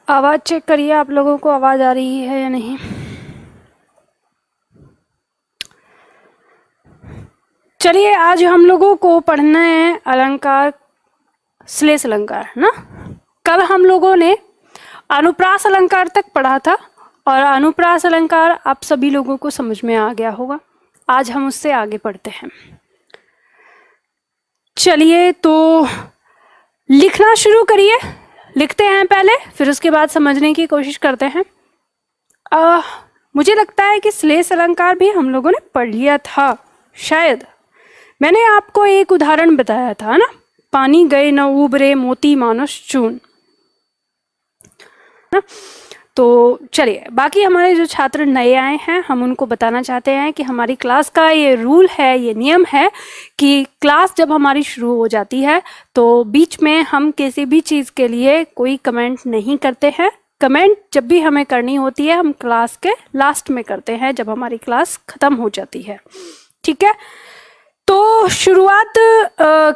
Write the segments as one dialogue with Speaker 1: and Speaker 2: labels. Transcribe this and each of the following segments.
Speaker 1: आवाज़ चेक करिए, आप लोगों को आवाज़ आ रही है या नहीं। चलिए, आज हम लोगों को पढ़ना है अलंकार, श्लेष अलंकार ना। कल हम लोगों ने अनुप्रास अलंकार तक पढ़ा था और अनुप्रास अलंकार आप सभी लोगों को समझ में आ गया होगा। आज हम उससे आगे पढ़ते हैं। चलिए तो लिखना शुरू करिए। लिखते हैं पहले, फिर उसके बाद समझने की कोशिश करते हैं। मुझे लगता है कि श्लेष अलंकार भी हम लोगों ने पढ़ लिया था शायद। मैंने आपको एक उदाहरण बताया था ना, पानी गए न उबरे मोती मानुष चून ना। तो चलिए, बाकी हमारे जो छात्र नए आए हैं हम उनको बताना चाहते हैं कि हमारी क्लास का ये रूल है, ये नियम है कि क्लास जब हमारी शुरू हो जाती है तो बीच में हम किसी भी चीज़ के लिए कोई कमेंट नहीं करते हैं। कमेंट जब भी हमें करनी होती है हम क्लास के लास्ट में करते हैं, जब हमारी क्लास ख़त्म हो जाती है। ठीक है, तो शुरुआत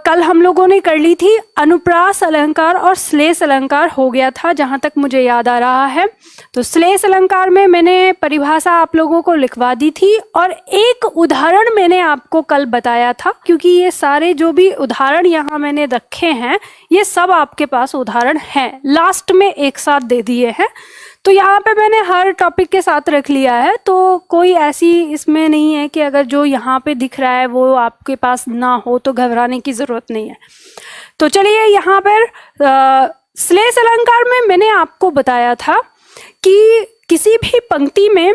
Speaker 1: कल हम लोगों ने कर ली थी। अनुप्रास अलंकार और श्लेष अलंकार हो गया था जहाँ तक मुझे याद आ रहा है। तो श्लेष अलंकार में मैंने परिभाषा आप लोगों को लिखवा दी थी और एक उदाहरण मैंने आपको कल बताया था, क्योंकि ये सारे जो भी उदाहरण यहाँ मैंने रखे हैं ये सब आपके पास उदाहरण हैं, लास्ट में एक साथ दे दिए हैं। तो यहाँ पे मैंने हर टॉपिक के साथ रख लिया है, तो कोई ऐसी इसमें नहीं है कि अगर जो यहाँ पे दिख रहा है वो आपके पास ना हो तो घबराने की ज़रूरत नहीं है। तो चलिए, यहाँ पर श्लेष अलंकार में मैंने आपको बताया था कि किसी भी पंक्ति में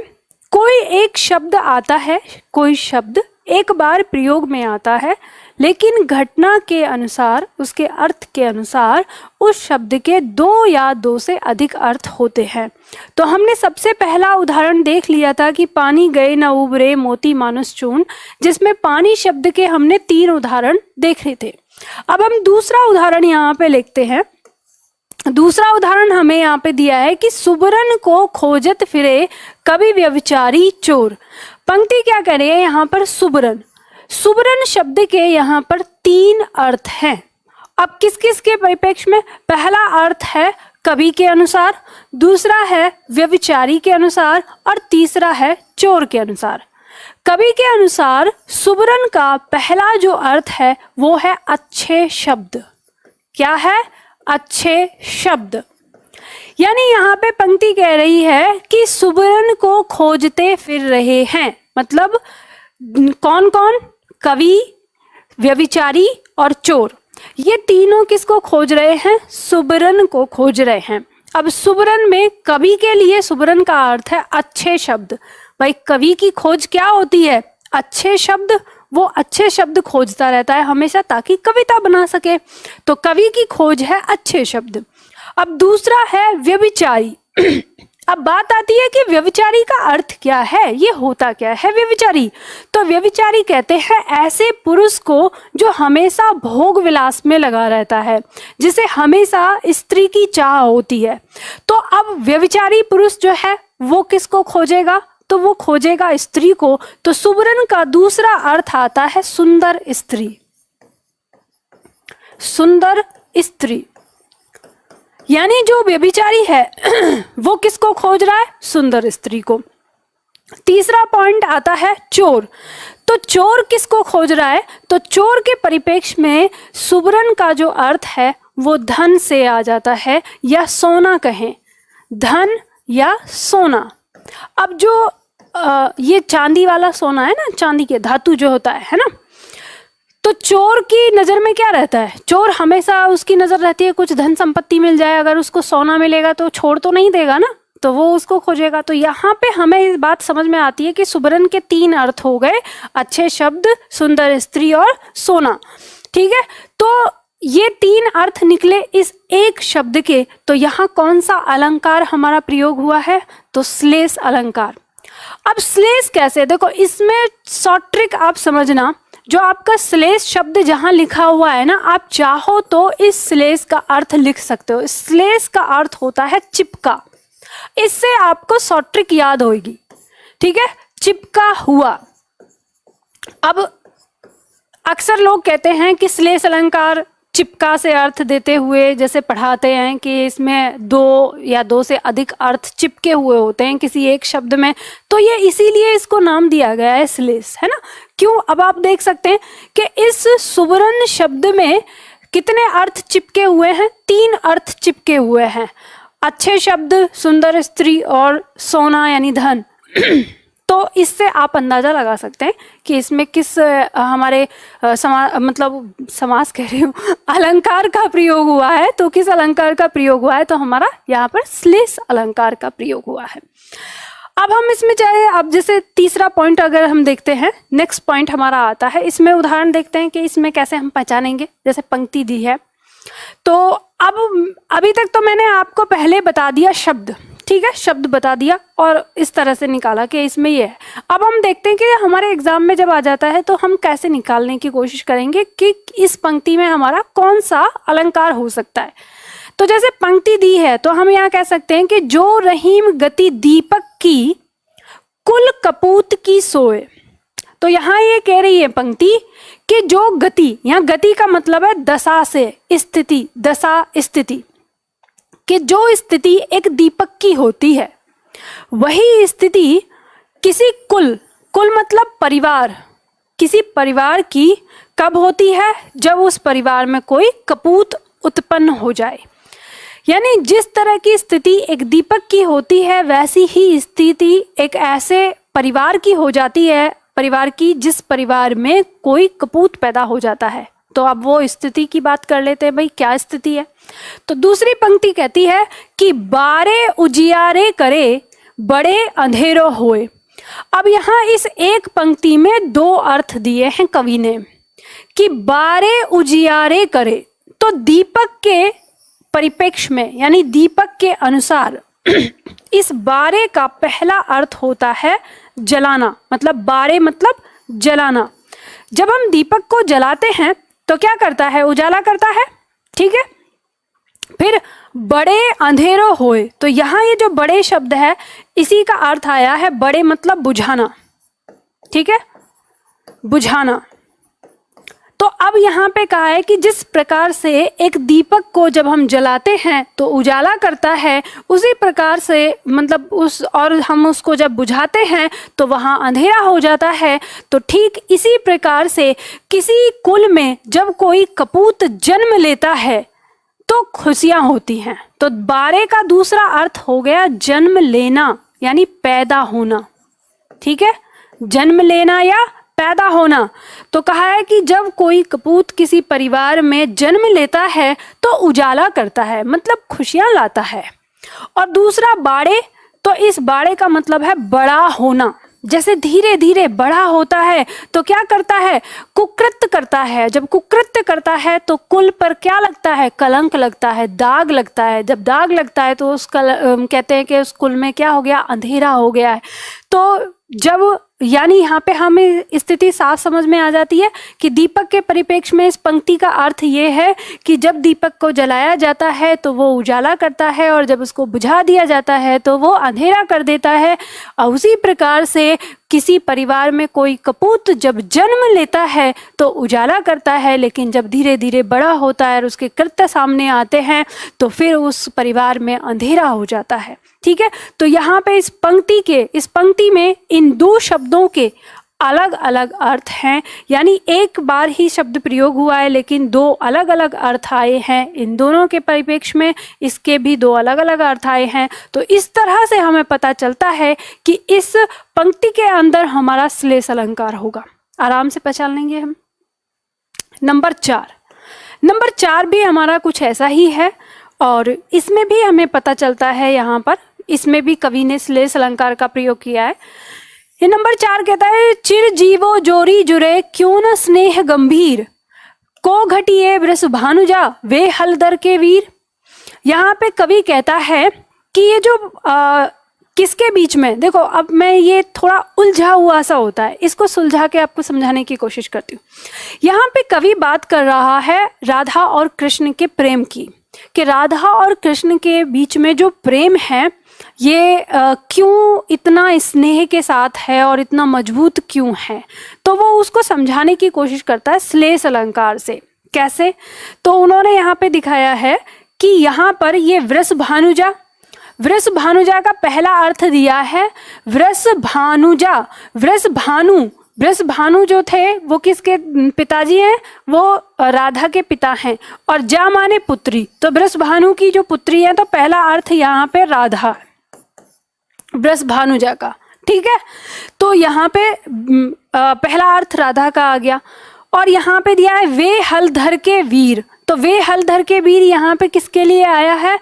Speaker 1: कोई एक शब्द आता है, कोई शब्द एक बार प्रयोग में आता है, लेकिन घटना के अनुसार, उसके अर्थ के अनुसार उस शब्द के दो या दो से अधिक अर्थ होते हैं। तो हमने सबसे पहला उदाहरण देख लिया था कि पानी गए न उबरे मोती मानुष चून, जिसमें पानी शब्द के हमने 3 उदाहरण देखे थे। अब हम दूसरा उदाहरण यहाँ पे लिखते हैं। दूसरा उदाहरण हमें यहाँ पे दिया है कि सुबरन को खोजत फिरे कवि व्यभिचारी चोर। पंक्ति क्या कह रही है यहाँ पर? सुबरन। सुबरन शब्द के यहाँ पर 3 अर्थ हैं। अब किस किस के परिप्रेक्ष्य में? पहला अर्थ है कवि के अनुसार, दूसरा है व्यभिचारी के अनुसार और तीसरा है चोर के अनुसार। कवि के अनुसार सुबरन का पहला जो अर्थ है वो है अच्छे शब्द। क्या है? अच्छे शब्द। यानी यहाँ पे पंक्ति कह रही है कि सुबरन को खोजते फिर रहे हैं, मतलब कौन कौन? कवि, व्यभिचारी और चोर। ये तीनों किसको खोज रहे हैं? सुबरन को खोज रहे हैं। अब सुबरन में कवि के लिए सुबरन का अर्थ है अच्छे शब्द। भाई, कवि की खोज क्या होती है? अच्छे शब्द। वो अच्छे शब्द खोजता रहता है हमेशा ताकि कविता बना सके। तो कवि की खोज है अच्छे शब्द। अब दूसरा है व्यभिचारी। अब बात आती है कि व्यभिचारी का अर्थ क्या है, ये होता क्या है व्यभिचारी? तो व्यभिचारी कहते हैं ऐसे पुरुष को जो हमेशा भोग विलास में लगा रहता है, जिसे हमेशा स्त्री की चाह होती है। तो अब व्यभिचारी पुरुष जो है वो किसको खोजेगा? तो वो खोजेगा स्त्री को। तो सुबरन का दूसरा अर्थ आता है सुंदर स्त्री। सुंदर स्त्री यानी जो व्यभिचारी है वो किसको खोज रहा है? सुंदर स्त्री को। तीसरा पॉइंट आता है चोर। तो चोर किसको खोज रहा है? तो चोर के परिप्रेक्ष्य में सुबरन का जो अर्थ है वो धन से आ जाता है, या सोना कहें, धन या सोना। अब जो ये चांदी वाला सोना है ना, चांदी के धातु जो होता है ना, तो चोर की नज़र में क्या रहता है? चोर हमेशा उसकी नज़र रहती है कुछ धन संपत्ति मिल जाए। अगर उसको सोना मिलेगा तो छोड़ तो नहीं देगा ना, तो वो उसको खोजेगा। तो यहाँ पे हमें इस बात समझ में आती है कि सुबरन के 3 अर्थ हो गए, अच्छे शब्द, सुंदर स्त्री और सोना। ठीक है, तो ये 3 अर्थ निकले इस एक शब्द के। तो यहाँ कौन सा अलंकार हमारा प्रयोग हुआ है? तो श्लेष अलंकार। अब श्लेष कैसे? देखो, इसमें शॉर्ट ट्रिक आप समझना। जो आपका श्लेष शब्द जहां लिखा हुआ है ना, आप चाहो तो इस श्लेष का अर्थ लिख सकते हो। श्लेष का अर्थ होता है चिपका। इससे आपको शॉर्ट ट्रिक याद होगी। ठीक है, चिपका हुआ। अब अक्सर लोग कहते हैं कि श्लेष अलंकार चिपका से अर्थ देते हुए जैसे पढ़ाते हैं कि इसमें दो या दो से अधिक अर्थ चिपके हुए होते हैं किसी एक शब्द में, तो ये इसीलिए इसको नाम दिया गया है श्लेष, है ना। क्यों? अब आप देख सकते हैं कि इस सुवर्ण शब्द में कितने अर्थ चिपके हुए हैं? 3 अर्थ चिपके हुए हैं। अच्छे शब्द, सुंदर स्त्री और सोना यानी धन। तो इससे आप अंदाजा लगा सकते हैं कि इसमें किस हमारे समास कह रही हूँ, अलंकार का प्रयोग हुआ है। तो किस अलंकार का प्रयोग हुआ है? तो हमारा यहाँ पर श्लेष अलंकार का प्रयोग हुआ है। अब हम इसमें चाहे, अब जैसे तीसरा पॉइंट अगर हम देखते हैं, नेक्स्ट पॉइंट हमारा आता है, इसमें उदाहरण देखते हैं कि इसमें कैसे हम पहचानेंगे। जैसे पंक्ति दी है, तो अब अभी तक तो मैंने आपको पहले बता दिया शब्द, ठीक है, शब्द बता दिया और इस तरह से निकाला कि इसमें ये है। अब हम देखते हैं कि हमारे एग्जाम में जब आ जाता है तो हम कैसे निकालने की कोशिश करेंगे कि इस पंक्ति में हमारा कौन सा अलंकार हो सकता है। तो जैसे पंक्ति दी है तो हम यहाँ कह सकते हैं कि जो रहीम गति दीपक की कुल कपूत की सोए। तो यहाँ ये कह रही है पंक्ति कि जो गति, यहाँ गति का मतलब है दशा से स्थिति, दशा स्थिति, कि जो स्थिति एक दीपक की होती है वही स्थिति किसी कुल, कुल मतलब परिवार, किसी परिवार की कब होती है? जब उस परिवार में कोई कपूत उत्पन्न हो जाए। यानी जिस तरह की स्थिति एक दीपक की होती है वैसी ही स्थिति एक ऐसे परिवार की हो जाती है, परिवार की जिस परिवार में कोई कपूत पैदा हो जाता है। तो अब वो स्थिति की बात कर लेते हैं, भाई क्या स्थिति है। तो दूसरी पंक्ति कहती है कि बारे उजियारे करे बड़े अंधेरो होए। अब यहाँ इस एक पंक्ति में 2 अर्थ दिए हैं कवि ने कि बारे उजियारे करे, तो दीपक के परिप्रेक्ष्य में यानी दीपक के अनुसार इस बारे का पहला अर्थ होता है जलाना, मतलब बारे मतलब जलाना। जब हम दीपक को जलाते हैं तो क्या करता है? उजाला करता है, ठीक है। फिर बड़े अंधेरो होए, तो यहाँ ये जो बड़े शब्द है इसी का अर्थ आया है बड़े मतलब बुझाना, ठीक है, बुझाना। तो अब यहाँ पे कहा है कि जिस प्रकार से एक दीपक को जब हम जलाते हैं तो उजाला करता है, उसी प्रकार से मतलब उस, और हम उसको जब बुझाते हैं तो वहाँ अंधेरा हो जाता है। तो ठीक इसी प्रकार से किसी कुल में जब कोई कपूत जन्म लेता है तो खुशियां होती हैं। तो बारे का दूसरा अर्थ हो गया जन्म लेना यानी पैदा होना, ठीक है, जन्म लेना या पैदा होना। तो कहा है कि जब कोई कपूत किसी परिवार में जन्म लेता है तो उजाला करता है, मतलब खुशियां लाता है। और दूसरा बाड़े, तो इस बाड़े का मतलब है बड़ा होना। जैसे धीरे धीरे बड़ा होता है तो क्या करता है? कुकृत्य करता है। जब कुकृत्य करता है तो कुल पर क्या लगता है? कलंक लगता है, दाग लगता है। जब दाग लगता है तो उस कहते हैं कि उस कुल में क्या हो गया? अंधेरा हो गया है। तो जब यानी यहाँ पे हमें स्थिति साफ समझ में आ जाती है कि दीपक के परिप्रेक्ष्य में इस पंक्ति का अर्थ ये है कि जब दीपक को जलाया जाता है तो वो उजाला करता है और जब उसको बुझा दिया जाता है तो वो अंधेरा कर देता है। और उसी प्रकार से किसी परिवार में कोई कपूत जब जन्म लेता है तो उजाला करता है, लेकिन जब धीरे धीरे बड़ा होता है और उसके कृत्य सामने आते हैं तो फिर उस परिवार में अंधेरा हो जाता है, ठीक है। तो यहाँ पे इस पंक्ति में इन 2 शब्दों के अलग अलग अर्थ हैं, यानी एक बार ही शब्द प्रयोग हुआ है लेकिन 2 अलग अलग अर्थ आए हैं। इन दोनों के परिप्रेक्ष्य में इसके भी 2 अलग अलग अर्थ आए हैं। तो इस तरह से हमें पता चलता है कि इस पंक्ति के अंदर हमारा श्लेष अलंकार होगा। आराम से पहचान लेंगे हम। नंबर 4 भी हमारा कुछ ऐसा ही है और इसमें भी हमें पता चलता है, यहाँ पर इसमें भी कवि ने श्लेष अलंकार का प्रयोग किया है। ये नंबर 4 कहता है चिर जीवो जोरी जुरे क्यों न स्नेह गंभीर को घटिए वृष भानुजा वे हलदर के वीर। यहाँ पे कवि कहता है कि ये जो किसके बीच में, देखो अब मैं ये थोड़ा उलझा हुआ सा होता है, इसको सुलझा के आपको समझाने की कोशिश करती हूँ। यहाँ पे कवि बात कर रहा है राधा और कृष्ण के प्रेम की, कि राधा और कृष्ण के बीच में जो प्रेम है ये क्यों इतना स्नेह के साथ है और इतना मजबूत क्यों है। तो वो उसको समझाने की कोशिश करता है श्लेष अलंकार से। कैसे? तो उन्होंने यहाँ पे दिखाया है कि यहाँ पर ये वृषभानुजा, वृषभानुजा का पहला अर्थ दिया है वृषभानुजा। वृषभानु जो थे वो किसके पिताजी हैं? वो राधा के पिता हैं। और जा माने पुत्री, तो वृषभानु की जो पुत्री है, तो पहला अर्थ यहाँ पे राधा, वृषभानुजा का। ठीक है, तो यहाँ पे पहला अर्थ राधा का आ गया। और यहाँ पे दिया है वे हलधर के वीर, तो वे हलधर के वीर यहाँ पे किसके लिए आया है?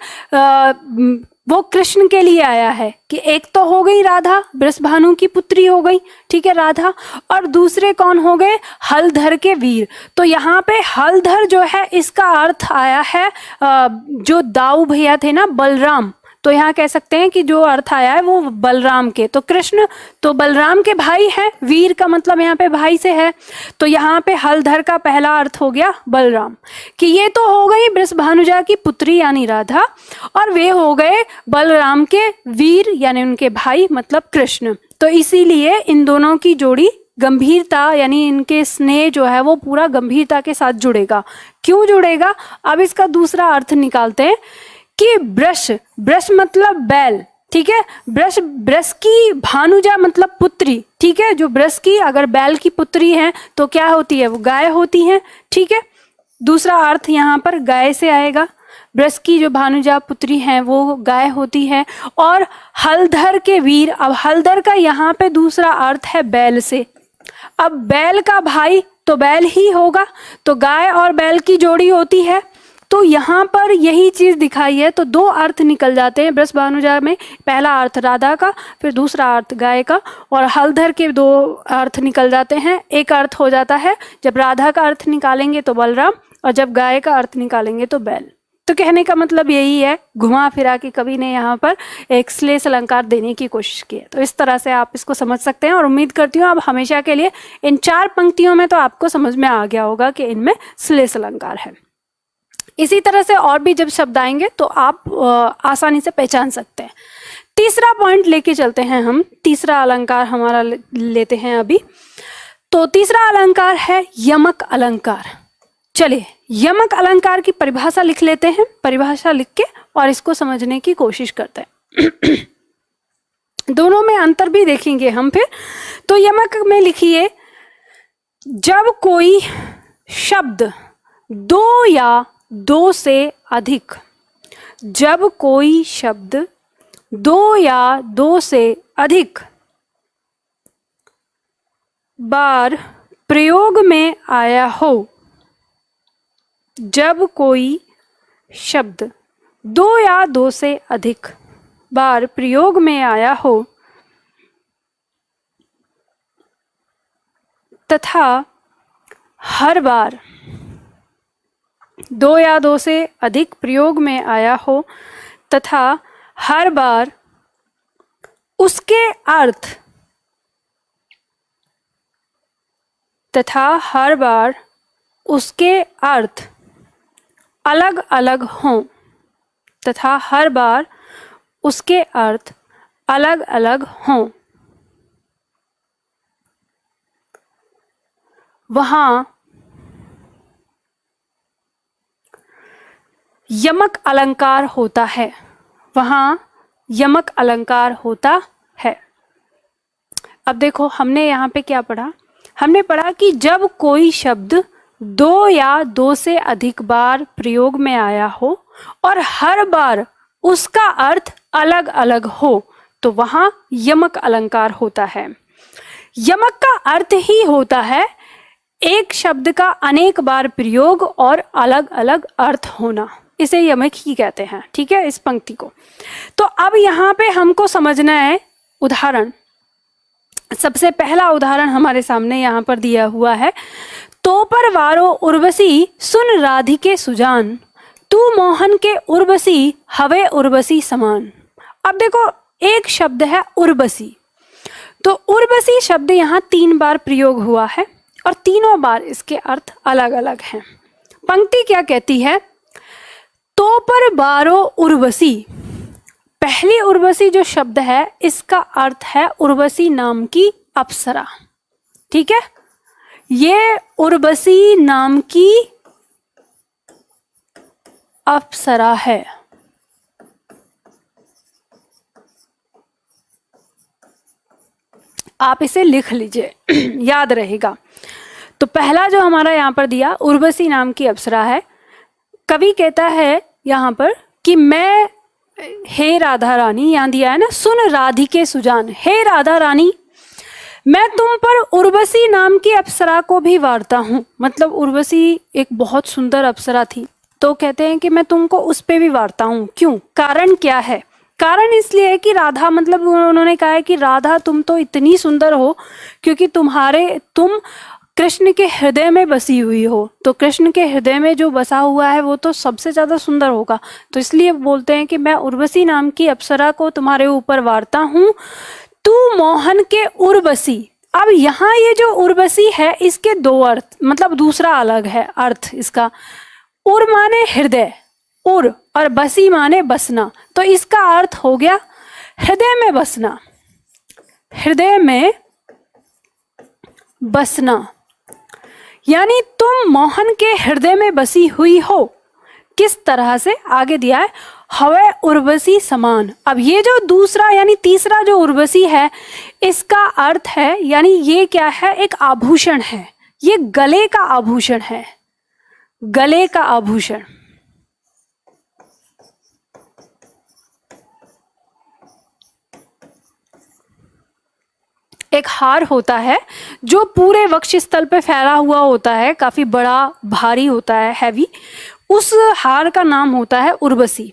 Speaker 1: वो कृष्ण के लिए आया है कि एक तो हो गई राधा, वृषभानु की पुत्री हो गई, ठीक है, राधा, और दूसरे कौन हो गए? हलधर के वीर। तो यहाँ पे हलधर जो है इसका अर्थ आया है जो दाऊ भैया थे ना, बलराम, तो यहाँ कह सकते हैं कि जो अर्थ आया है वो बलराम के, तो कृष्ण तो बलराम के भाई हैं, वीर का मतलब यहाँ पे भाई से है, तो यहाँ पे हलधर का पहला अर्थ हो गया बलराम, कि ये तो हो गई वृषभानुजा की पुत्री यानी राधा, और वे हो गए बलराम के वीर यानी उनके भाई मतलब कृष्ण। तो इसीलिए इन दोनों की जोड़ी गंभीरता यानी इनके स्नेह जो है वो पूरा गंभीरता के साथ जुड़ेगा। क्यों जुड़ेगा? अब इसका दूसरा अर्थ निकालते हैं कि ब्रश, ब्रश मतलब बैल, ठीक है, ब्रश की भानुजा मतलब पुत्री, ठीक है, जो ब्रश की अगर बैल की पुत्री है तो क्या होती है? वो गाय होती है, ठीक है। दूसरा अर्थ यहाँ पर गाय से आएगा, ब्रश की जो भानुजा पुत्री है वो गाय होती है। और हलधर के वीर, अब हलधर का यहाँ पे दूसरा अर्थ है बैल से। अब बैल का भाई तो बैल ही होगा, तो गाय और बैल की जोड़ी होती है, तो यहाँ पर यही चीज दिखाई है। तो दो अर्थ निकल जाते हैं वृषभानुजा में, पहला अर्थ राधा का, फिर दूसरा अर्थ गाय का, और हलधर के दो अर्थ निकल जाते हैं। एक अर्थ हो जाता है जब राधा का अर्थ निकालेंगे तो बलराम, और जब गाय का अर्थ निकालेंगे तो बैल। तो कहने का मतलब यही है, घुमा फिरा के कवि ने यहाँ पर एक श्लेष अलंकार देने की कोशिश की है। तो इस तरह से आप इसको समझ सकते हैं, और उम्मीद करती हूँ आप हमेशा के लिए इन 4 पंक्तियों में तो आपको समझ में आ गया होगा कि इनमें श्लेष अलंकार है। इसी तरह से और भी जब शब्द आएंगे तो आप आसानी से पहचान सकते हैं। तीसरा पॉइंट लेके चलते हैं हम, तीसरा अलंकार हमारा लेते हैं अभी। तो तीसरा अलंकार है यमक अलंकार। चलिए यमक अलंकार की परिभाषा लिख लेते हैं, परिभाषा लिख के और इसको समझने की कोशिश करते हैं। दोनों में अंतर भी देखेंगे हम फिर। तो यमक में लिखिए, जब कोई शब्द 2 या 2 से अधिक, जब कोई शब्द 2 या 2 से अधिक बार प्रयोग में आया हो, जब कोई शब्द 2 या 2 से अधिक बार प्रयोग में आया हो तथा हर बार 2 या 2 से अधिक प्रयोग में आया हो तथा हर बार उसके अर्थ अलग अलग हों, तथा हर बार उसके अर्थ अलग अलग हों, वहाँ यमक अलंकार होता है, वहाँ यमक अलंकार होता है। अब देखो हमने यहाँ पे क्या पढ़ा, हमने पढ़ा कि जब कोई शब्द 2 या 2 से अधिक बार प्रयोग में आया हो और हर बार उसका अर्थ अलग अलग हो तो वहाँ यमक अलंकार होता है। यमक का अर्थ ही होता है एक शब्द का अनेक बार प्रयोग और अलग अलग अर्थ होना, इसे यमक ही कहते हैं, ठीक है, इस पंक्ति को। तो अब यहाँ पे हमको समझना है उदाहरण। सबसे पहला उदाहरण हमारे सामने यहाँ पर दिया हुआ है, तो पर वारो उर्वशी सुन राधिके सुजान, तू मोहन के उर्वशी हवे उर्वशी समान। अब देखो एक शब्द है उर्वशी, तो उर्वशी शब्द यहाँ 3 बार प्रयोग हुआ है और तीनों बार इसके अर्थ अलग अलग हैं। पंक्ति क्या कहती है, तो पर बारो उर्वशी, पहली उर्वशी जो शब्द है इसका अर्थ है उर्वशी नाम की अप्सरा, ठीक है। ये उर्वशी नाम की अप्सरा है। आप इसे लिख लीजिए, याद रहेगा। तो पहला जो हमारा यहाँ पर दिया, उर्वशी नाम की अप्सरा है। कवि कहता है यहाँ पर कि मैं, हे राधा रानी, यहाँ दिया है ना, सुन राधिके सुजान, हे राधा रानी, मैं तुम पर उर्वशी नाम की अप्सरा को भी वारता हूँ। मतलब उर्वशी एक बहुत सुंदर अप्सरा थी, तो कहते हैं कि मैं तुमको उस पे भी वारता हूँ। क्यों? कारण क्या है? कारण इसलिए है कि राधा, मतलब उन्होंने कहा है कि राधा तुम तो इतनी सुंदर हो क्योंकि तुम कृष्ण के हृदय में बसी हुई हो। तो कृष्ण के हृदय में जो बसा हुआ है वो तो सबसे ज्यादा सुंदर होगा। तो इसलिए बोलते हैं कि मैं उर्वशी नाम की अप्सरा को तुम्हारे ऊपर वारता हूँ, तू मोहन के उर्वशी। अब यहाँ ये जो उर्वशी है इसके दो अर्थ, मतलब दूसरा अलग है अर्थ इसका। उर माने हृदय, उर, और बसी माने बसना। तो इसका अर्थ हो गया हृदय में बसना, हृदय में बसना। यानी तुम मोहन के हृदय में बसी हुई हो। किस तरह से? आगे दिया है, हवे उर्वशी समान। अब ये जो दूसरा यानी तीसरा जो उर्वशी है, इसका अर्थ है, यानी ये क्या है? एक आभूषण है, ये गले का आभूषण है, गले का आभूषण। एक हार होता है जो पूरे वक्षस्थल पे फैला हुआ होता है, काफी बड़ा भारी होता है, हैवी। उस हार का नाम होता है उर्वशी।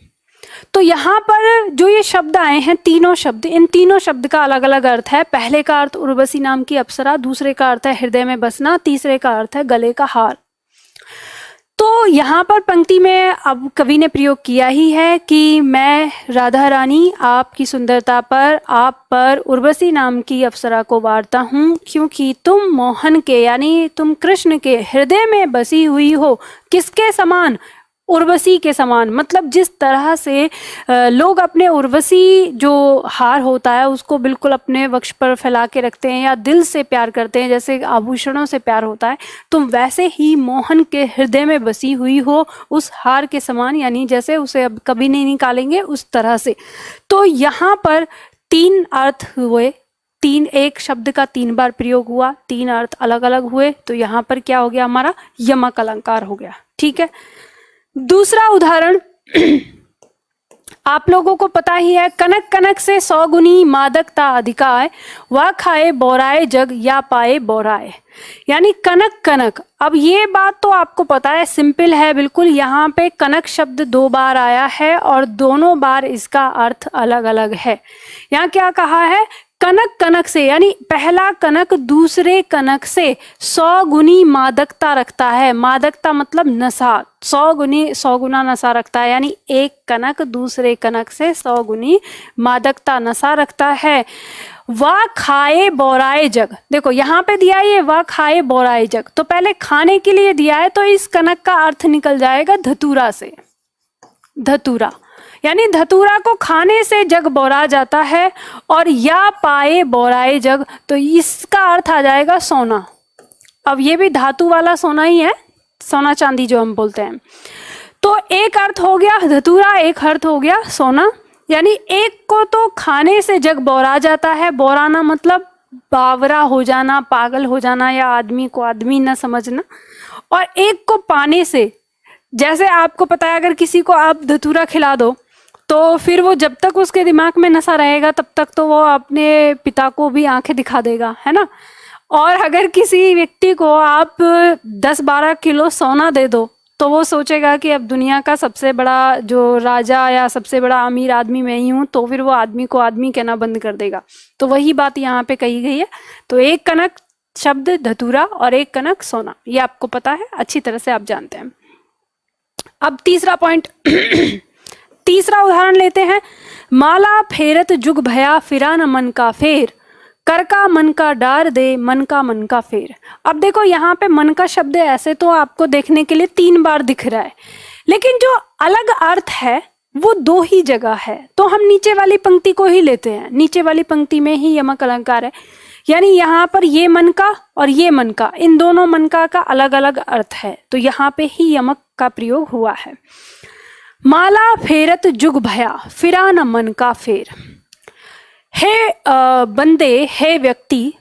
Speaker 1: तो यहाँ पर जो ये शब्द आए हैं, तीनों शब्द, इन तीनों शब्द का अलग अलग अर्थ है। पहले का अर्थ उर्वशी नाम की अप्सरा, दूसरे का अर्थ है हृदय में बसना, तीसरे का अर्थ है गले का हार। तो यहाँ पर पंक्ति में अब कवि ने प्रयोग किया ही है कि मैं राधा रानी आपकी सुंदरता पर, आप पर उर्वशी नाम की अप्सरा को वारता हूँ क्योंकि तुम मोहन के, यानी तुम कृष्ण के हृदय में बसी हुई हो। किसके समान? उर्वशी के समान। मतलब जिस तरह से लोग अपने उर्वशी जो हार होता है उसको बिल्कुल अपने वक्ष पर फैला के रखते हैं या दिल से प्यार करते हैं, जैसे आभूषणों से प्यार होता है, तुम वैसे ही मोहन के हृदय में बसी हुई हो उस हार के समान, यानी जैसे उसे अब कभी नहीं निकालेंगे उस तरह से। तो यहाँ पर तीन अर्थ हुए, तीन, एक शब्द का तीन बार प्रयोग हुआ, तीन अर्थ अलग अलग हुए। तो यहाँ पर क्या हो गया? हमारा यमक अलंकार हो गया। ठीक है। दूसरा उदाहरण आप लोगों को पता ही है, कनक कनक से 100 गुनी मादकता अधिकाय, वह खाए बोराए जग या पाए बोराए। यानी कनक कनक। अब ये बात तो आपको पता है, सिंपल है बिल्कुल। यहाँ पे कनक शब्द 2 बार आया है और दोनों बार इसका अर्थ अलग अलग है। यहाँ क्या कहा है? कनक कनक से, यानी पहला कनक दूसरे कनक से 100 गुनी मादकता रखता है। मादकता मतलब नशा, 100 गुना नशा रखता है, यानी एक कनक दूसरे कनक से 100 गुनी मादकता नशा रखता है। वह खाए बोराए जग। देखो यहाँ पे दिया ये वह खाए बोराए जग, तो पहले खाने के लिए दिया है, तो इस कनक का अर्थ निकल जाएगा धतूरा से। धतूरा यानी धतूरा को खाने से जग बोरा जाता है। और या पाए बोराए जग, तो इसका अर्थ आ जाएगा सोना। अब ये भी धातु वाला सोना ही है, सोना चांदी जो हम बोलते हैं। तो एक अर्थ हो गया धतूरा, एक अर्थ हो गया सोना। यानी एक को तो खाने से जग बोरा जाता है, बोराना मतलब बावरा हो जाना, पागल हो जाना, या आदमी को आदमी न समझना। और एक को पाने से, जैसे आपको पता है अगर किसी को आप धतूरा खिला दो तो फिर वो जब तक उसके दिमाग में नशा रहेगा तब तक तो वो अपने पिता को भी आंखें दिखा देगा, है ना। और अगर किसी व्यक्ति को आप 10-12 किलो सोना दे दो तो वो सोचेगा कि अब दुनिया का सबसे बड़ा जो राजा या सबसे बड़ा अमीर आदमी मैं ही हूँ, तो फिर वो आदमी को आदमी कहना बंद कर देगा। तो वही बात यहाँ पे कही गई है। तो एक कनक शब्द धतूरा और एक कनक सोना, ये आपको पता है, अच्छी तरह से आप जानते हैं। अब तीसरा पॉइंट तीसरा उदाहरण लेते हैं। माला फेरत जुग भया फिरा न मन का फेर, कर का मन का डार दे मन का फेर। अब देखो यहाँ पे मन का शब्द ऐसे तो आपको देखने के लिए 3 बार दिख रहा है, लेकिन जो अलग अर्थ है वो 2 ही जगह है। तो हम नीचे वाली पंक्ति को ही लेते हैं, नीचे वाली पंक्ति में ही यमक अलंकार है। यानी यहाँ पर ये मन का और ये मन का, इन दोनों मन का अलग अलग अर्थ है, तो यहाँ पे ही यमक का प्रयोग हुआ है। माला फेरत जुग भया, फिरा न मन का फेर। हे बंदे, हे व्यक्ति,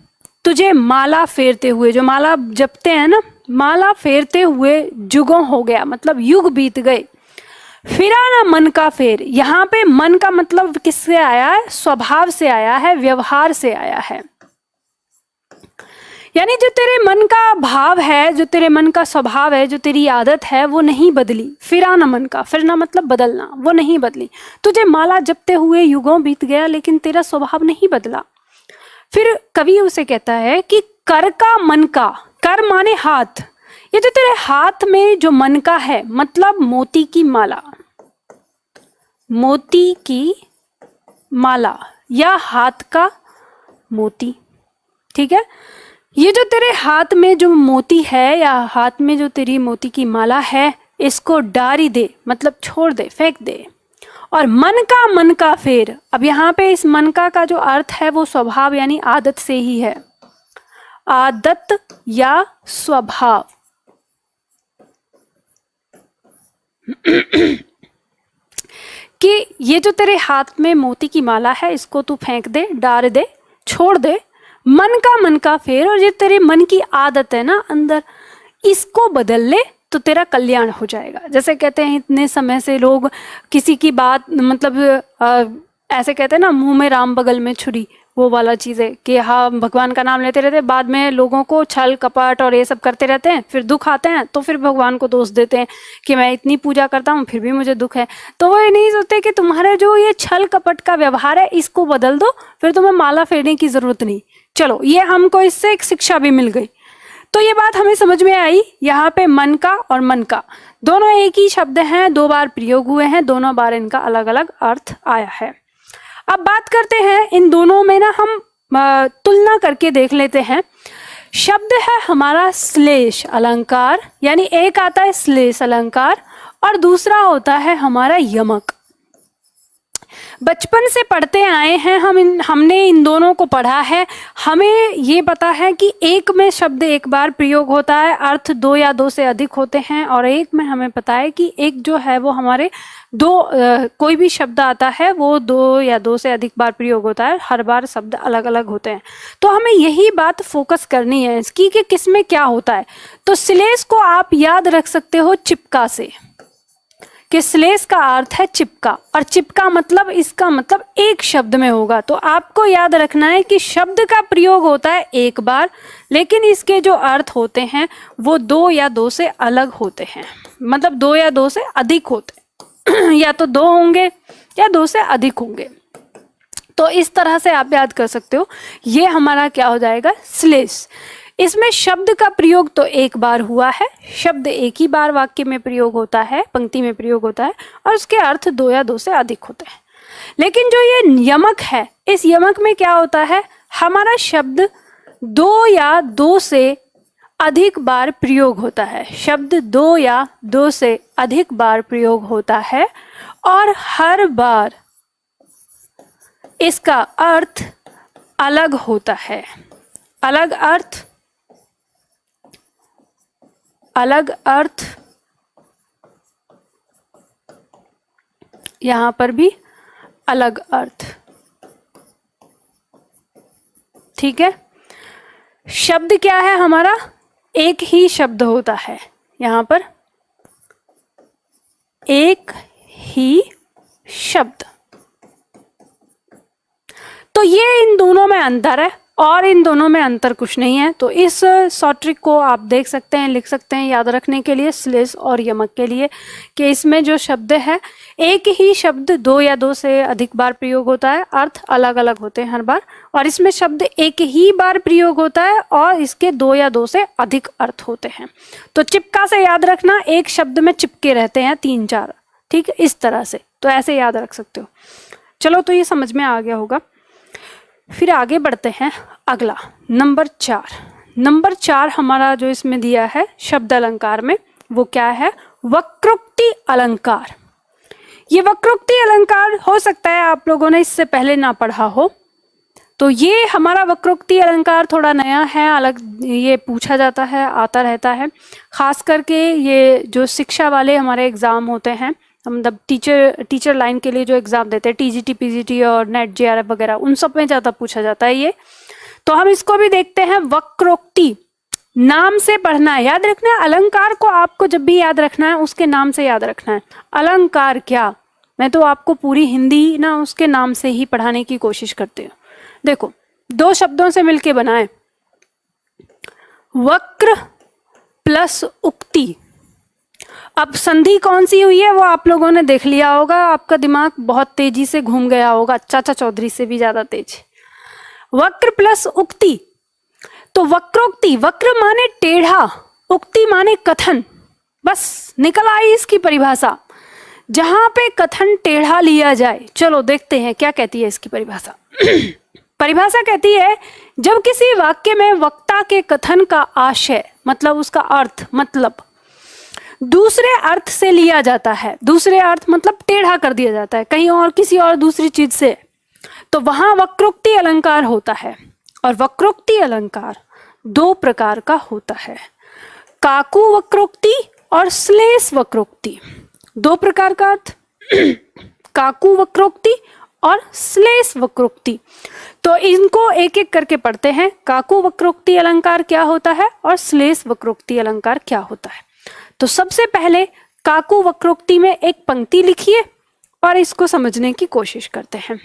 Speaker 1: तुझे माला फेरते हुए, जो माला जपते हैं ना, माला फेरते हुए जुगों हो गया, मतलब युग बीत गए। फिरा ना मन का फेर, यहाँ पे मन का मतलब किससे आया है? स्वभाव से आया है, व्यवहार से आया है। यानी जो तेरे मन का भाव है, जो तेरे मन का स्वभाव है, जो तेरी आदत है, वो नहीं बदली। फिरा ना मन का, फिरना मतलब बदलना, वो नहीं बदली। तुझे माला जपते हुए युगों बीत गया, लेकिन तेरा स्वभाव नहीं बदला। फिर कवि उसे कहता है कि कर का मन का, कर माने हाथ, ये जो तेरे हाथ में जो मन का है, मतलब मोती की माला, मोती की माला या हाथ का मोती, ठीक है। ये जो तेरे हाथ में जो मोती है या हाथ में जो तेरी मोती की माला है, इसको डारी दे, मतलब छोड़ दे, फेंक दे। और मन का फेर, अब यहाँ पे इस मन का जो अर्थ है वो स्वभाव यानी आदत से ही है, आदत या स्वभाव। कि ये जो तेरे हाथ में मोती की माला है, इसको तू फेंक दे, डार दे, छोड़ दे। मन का फेर, और ये तेरे मन की आदत है ना अंदर, इसको बदल ले तो तेरा कल्याण हो जाएगा। जैसे कहते हैं इतने समय से लोग किसी की बात, मतलब ऐसे कहते हैं ना, मुंह में राम बगल में छुरी, वो वाला चीज़ है कि हाँ भगवान का नाम लेते रहते, बाद में लोगों को छल कपट और ये सब करते रहते हैं, फिर दुख आते हैं तो फिर भगवान को दोष देते हैं कि मैं इतनी पूजा करता हूँ फिर भी मुझे दुख है। तो वो ये नहीं सोचते कि तुम्हारा जो ये छल कपट का व्यवहार है, इसको बदल दो, फिर तुम्हें माला फेरने की जरूरत नहीं। चलो, ये हमको इससे एक शिक्षा भी मिल गई। तो ये बात हमें समझ में आई। यहाँ पे मन का और मन का दोनों एक ही शब्द हैं, 2 बार प्रयोग हुए हैं, दोनों बार इनका अलग अलग अर्थ आया है। अब बात करते हैं इन दोनों में ना, हम तुलना करके देख लेते हैं। शब्द है हमारा श्लेष अलंकार, यानी एक आता है श्लेष अलंकार और दूसरा होता है हमारा यमक। बचपन से पढ़ते आए हैं हमने इन दोनों को पढ़ा है। हमें ये पता है कि एक में शब्द एक बार प्रयोग होता है, अर्थ 2 या 2 से अधिक होते हैं, और एक में हमें पता है कि एक जो है वो हमारे कोई भी शब्द आता है वो 2 या 2 से अधिक बार प्रयोग होता है, हर बार शब्द अलग अलग होते हैं। तो हमें यही बात फोकस करनी है इसकी कि किस में क्या होता है। तो श्लेष को आप याद रख सकते हो चिपका से, कि श्लेष का अर्थ है चिपका, और चिपका मतलब इसका मतलब एक शब्द में होगा। तो आपको याद रखना है कि शब्द का प्रयोग होता है एक बार, लेकिन इसके जो अर्थ होते हैं वो 2 या 2 से अलग होते हैं, मतलब 2 या 2 से अधिक होते हैं या तो 2 होंगे या 2 से अधिक होंगे। तो इस तरह से आप याद कर सकते हो। ये हमारा क्या हो जाएगा? श्लेष। इसमें शब्द का प्रयोग तो एक बार हुआ है, शब्द एक ही बार वाक्य में प्रयोग होता है, पंक्ति में प्रयोग होता है, और उसके अर्थ 2 या 2 से अधिक होते हैं। लेकिन जो ये यमक है, इस यमक में क्या होता है? हमारा शब्द 2 या 2 से अधिक बार प्रयोग होता है, शब्द 2 या 2 से अधिक बार प्रयोग होता है, और हर बार इसका अर्थ अलग होता है। अलग अर्थ, अलग अर्थ, यहां पर भी अलग अर्थ, ठीक है। शब्द क्या है हमारा? एक ही शब्द होता है, यहां पर एक ही शब्द। तो ये इन दोनों में अंतर है, और इन दोनों में अंतर कुछ नहीं है। तो इस शॉर्ट ट्रिक को आप देख सकते हैं, लिख सकते हैं याद रखने के लिए, श्लेष और यमक के लिए, कि इसमें जो शब्द है एक ही शब्द 2 या 2 से अधिक बार प्रयोग होता है, अर्थ अलग अलग होते हैं हर बार, और इसमें शब्द एक ही बार प्रयोग होता है और इसके 2 या 2 से अधिक अर्थ होते हैं। तो चिपका से याद रखना, एक शब्द में चिपके रहते हैं 3-4, ठीक है, इस तरह से। तो ऐसे याद रख सकते हो। चलो, तो ये समझ में आ गया होगा। फिर आगे बढ़ते हैं। अगला नंबर 4। नंबर 4 हमारा जो इसमें दिया है शब्द अलंकार में, वो क्या है? वक्रोक्ति अलंकार। ये वक्रोक्ति अलंकार हो सकता है आप लोगों ने इससे पहले ना पढ़ा हो। तो ये हमारा वक्रोक्ति अलंकार थोड़ा नया है, अलग ये पूछा जाता है, आता रहता है। खास करके ये जो शिक्षा वाले हमारे एग्जाम होते हैं, मतलब टीचर लाइन के लिए जो एग्जाम देते हैं, टीजीटी, पीजीटी और नेट, जेआरएफ वगैरह, उन सब में ज्यादा पूछा जाता है ये। तो हम इसको भी देखते हैं। वक्रोक्ति, नाम से पढ़ना है, याद रखना है। अलंकार को आपको जब भी याद रखना है उसके नाम से याद रखना है। अलंकार क्या, मैं तो आपको पूरी हिंदी ना उसके नाम से ही पढ़ाने की कोशिश करती हूँ। देखो, दो शब्दों से मिलके बना है, वक्र प्लस उक्ति। अब संधि कौन सी हुई है वो आप लोगों ने देख लिया होगा, आपका दिमाग बहुत तेजी से घूम गया होगा, चाचा चौधरी से भी ज्यादा तेज। वक्र प्लस उक्ति, तो वक्रोक्ति, वक्र माने टेढ़ा, उक्ति माने कथन, बस निकल आई इसकी परिभाषा। जहां पे कथन टेढ़ा लिया जाए, चलो देखते हैं क्या कहती है इसकी परिभाषा। परिभाषा कहती है, जब किसी वाक्य में वक्ता के कथन का आशय, मतलब उसका अर्थ, मतलब दूसरे अर्थ से लिया जाता है, दूसरे अर्थ मतलब टेढ़ा कर दिया जाता है कहीं और, किसी और दूसरी चीज से, तो वहां वक्रोक्ति अलंकार होता है। और वक्रोक्ति अलंकार दो प्रकार का होता है, काकू वक्रोक्ति और श्लेष वक्रोक्ति। दो प्रकार का अर्थ, काकू वक्रोक्ति और श्लेष वक्रोक्ति। तो इनको एक एक करके पढ़ते हैं। काकू वक्रोक्ति अलंकार क्या होता है और श्लेष वक्रोक्ति अलंकार क्या होता है। तो सबसे पहले काकू वक्रोक्ति में एक पंक्ति लिखिए और इसको समझने की कोशिश करते हैं।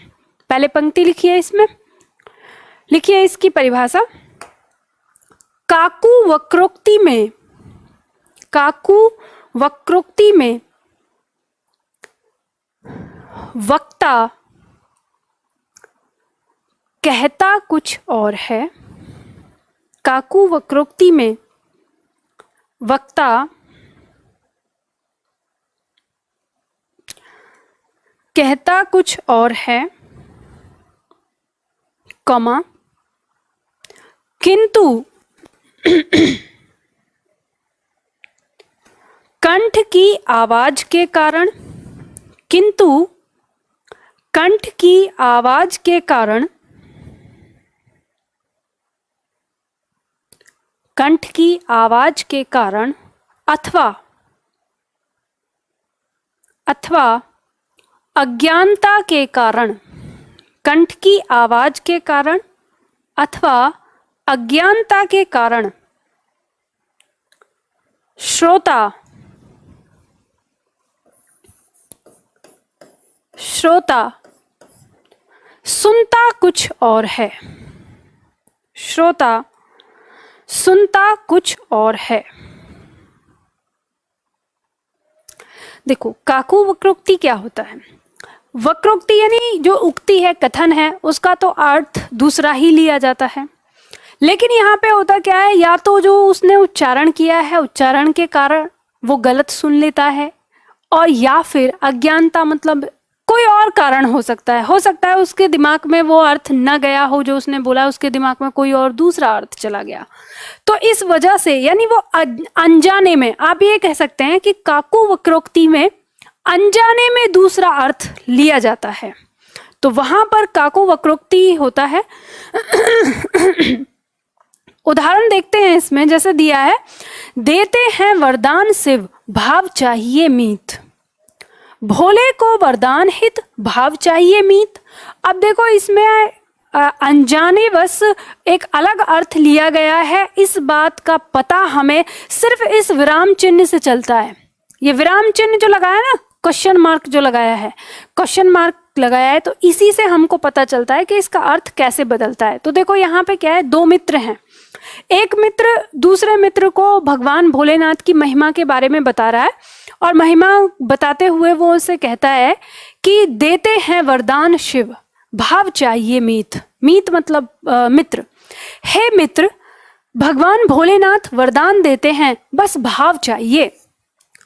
Speaker 1: पहले पंक्ति लिखिए, इसमें लिखिए इसकी परिभाषा। काकू वक्रोक्ति में, काकू वक्रोक्ति में वक्ता कहता कुछ और है। काकू वक्रोक्ति में वक्ता कहता कुछ और है, कमा, किंतु कंठ की आवाज के कारण, किंतु कंठ की आवाज के कारण, कंठ की आवाज के कारण, अथवा अज्ञानता के कारण, कंठ की आवाज के कारण अथवा अज्ञानता के कारण श्रोता सुनता कुछ और है। श्रोता सुनता कुछ और है। देखो, काकू वक्रोक्ति क्या होता है? वक्रोक्ति यानी जो उक्ति है, कथन है, उसका तो अर्थ दूसरा ही लिया जाता है। लेकिन यहाँ पे होता क्या है, या तो जो उसने उच्चारण किया है, उच्चारण के कारण वो गलत सुन लेता है, और या फिर अज्ञानता मतलब कोई और कारण हो सकता है उसके दिमाग में वो अर्थ न गया हो जो उसने बोला, उसके दिमाग में कोई और दूसरा अर्थ चला गया। तो इस वजह से यानी वो अनजाने में, आप ये कह सकते हैं कि काकू वक्रोक्ति में अनजाने में दूसरा अर्थ लिया जाता है, तो वहां पर काकू वक्रोक्ति होता है। उदाहरण देखते हैं इसमें, जैसे दिया है, देते हैं वरदान शिव, भाव चाहिए मीत। भोले को वरदान हित, भाव चाहिए मीत। अब देखो, इसमें अनजाने बस एक अलग अर्थ लिया गया है। इस बात का पता हमें सिर्फ इस विराम चिन्ह से चलता है। ये विराम चिन्ह जो लगाया ना, क्वेश्चन मार्क जो लगाया है, क्वेश्चन मार्क लगाया है, तो इसी से हमको पता चलता है कि इसका अर्थ कैसे बदलता है। तो देखो यहाँ पे क्या है, दो मित्र हैं। एक मित्र दूसरे मित्र को भगवान भोलेनाथ की महिमा के बारे में बता रहा है, और महिमा बताते हुए वो उसे कहता है कि देते हैं वरदान शिव, भाव चाहिए मीत। मीत मतलब मित्र। हे मित्र, भगवान भोलेनाथ वरदान देते हैं, बस भाव चाहिए।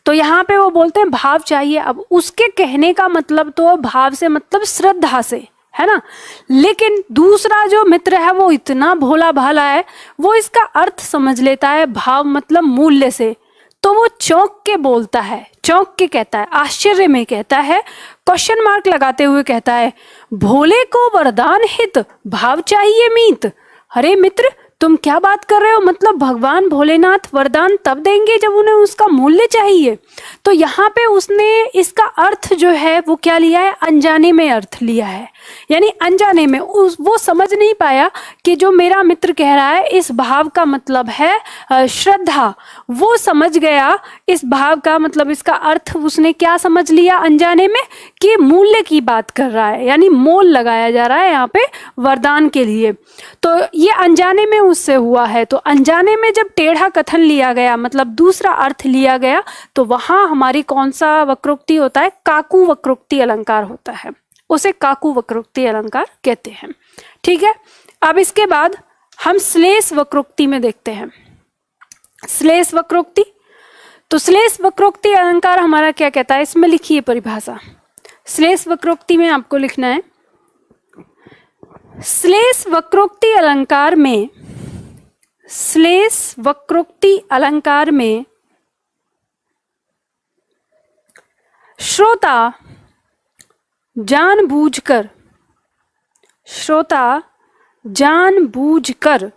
Speaker 1: तो यहाँ पे वो बोलते हैं भाव चाहिए। अब उसके कहने का मतलब तो भाव से मतलब श्रद्धा से है ना, लेकिन दूसरा जो मित्र है वो इतना भोला भाला है, वो इसका अर्थ समझ लेता है भाव मतलब मूल्य से। तो वो चौंक के बोलता है, चौंक के कहता है, आश्चर्य में कहता है, क्वेश्चन मार्क लगाते हुए कहता है, भोले को वरदान हित, भाव चाहिए मीत। अरे मित्र, तुम क्या बात कर रहे हो, मतलब भगवान भोलेनाथ वरदान तब देंगे जब उन्हें उसका मूल्य चाहिए। तो यहाँ पे उसने इसका अर्थ जो है वो क्या लिया है, अनजाने में अर्थ लिया है। यानी अनजाने में वो समझ नहीं पाया कि जो मेरा मित्र कह रहा है इस भाव का मतलब है श्रद्धा। वो समझ गया इस भाव का मतलब, इसका अर्थ उसने क्या समझ लिया अनजाने में, कि मूल्य की बात कर रहा है, यानी मोल लगाया जा रहा है यहाँ पे वरदान के लिए। तो ये अनजाने में उससे हुआ है। तो अनजाने में जब टेढ़ा कथन लिया गया, मतलब दूसरा अर्थ लिया गया, तो वहां हमारी कौन सा वक्रोक्ति होता है, काकू वक्रोक्ति अलंकार होता है। उसे काकू वक्रोक्ति अलंकार कहते हैं। ठीक है, अब इसके बाद हम श्लेष वक्रोक्ति में देखते हैं। श्लेष वक्रोक्ति, तो श्लेष वक्रोक्ति अलंकार हमारा क्या कहता है, इसमें लिखिए परिभाषा। श्लेष वक्रोक्ति में आपको लिखना है, श्लेष वक्रोक्ति अलंकार में, श्लेष वक्रोक्ति अलंकार में श्रोता जानबूझकर, श्रोता जानबूझकर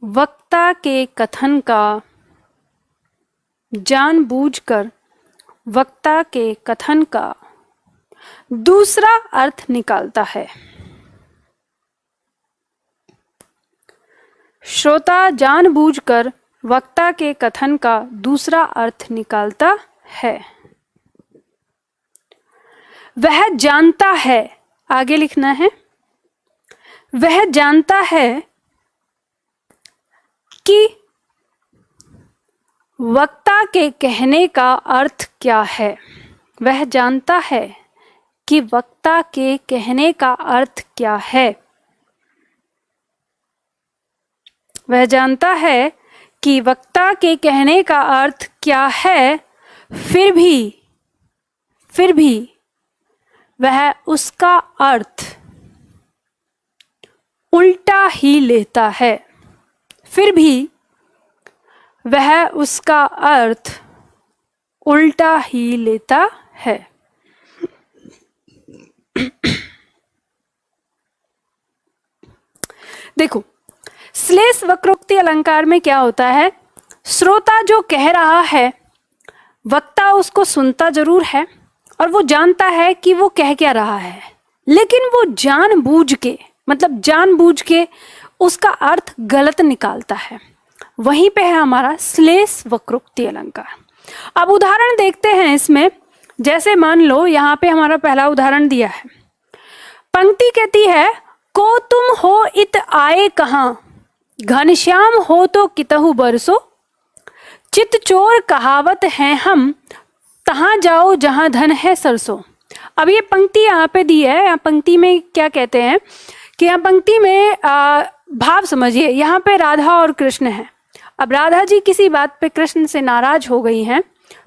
Speaker 1: वक्ता के कथन का, जानबूझकर वक्ता के कथन का दूसरा अर्थ निकालता है। श्रोता जानबूझकर वक्ता के कथन का दूसरा अर्थ निकालता है। वह जानता है, आगे लिखना है, वह जानता है कि वक्ता के कहने का अर्थ क्या है। वह जानता है कि वक्ता के कहने का अर्थ क्या है। वह जानता है कि वक्ता के कहने का अर्थ क्या है, फिर भी वह उसका अर्थ उल्टा ही लेता है। फिर भी वह उसका अर्थ उल्टा ही लेता है। देखो, श्लेष वक्रोक्ति अलंकार में क्या होता है, श्रोता जो कह रहा है वक्ता उसको सुनता जरूर है और वो जानता है कि वो कह क्या रहा है, लेकिन वो जानबूझ के, मतलब जानबूझ के उसका अर्थ गलत निकालता है। वहीं पे है हमारा श्लेष वक्रोक्ति अलंकार। अब उदाहरण देखते हैं इसमें। जैसे मान लो यहाँ पे हमारा पहला उदाहरण दिया है, पंक्ति कहती है, को तुम हो इत आए कहाँ, घनश्याम हो तो कितहु बरसो, चित चोर कहावत है हम, तहाँ जाओ जहाँ धन है सरसों। अब ये पंक्ति यहाँ पे दी है। यहाँ पंक्ति में क्या कहते हैं कि यहाँ पंक्ति में भाव समझिए। यहाँ पे राधा और कृष्ण है। अब राधा जी किसी बात पे कृष्ण से नाराज हो गई हैं,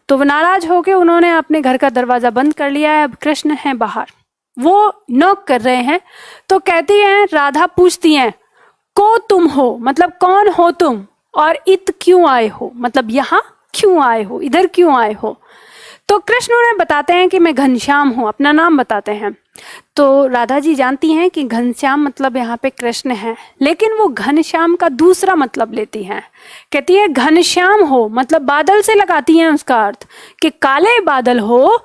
Speaker 1: तो वो नाराज होके उन्होंने अपने घर का दरवाजा बंद कर लिया है। अब कृष्ण है बाहर, वो नॉक कर रहे हैं। तो कहती हैं, राधा पूछती हैं, को तुम हो, मतलब कौन हो तुम, और इत क्यों आए हो, मतलब यहाँ क्यों आए हो, इधर क्यों आए हो। तो कृष्ण उन्हें बताते हैं कि मैं घनश्याम हूँ, अपना नाम बताते हैं। तो राधा जी जानती हैं कि घनश्याम मतलब यहाँ पे कृष्ण है, लेकिन वो घनश्याम का दूसरा मतलब लेती हैं। कहती है घनश्याम हो, मतलब बादल से लगाती हैं उसका अर्थ कि काले बादल हो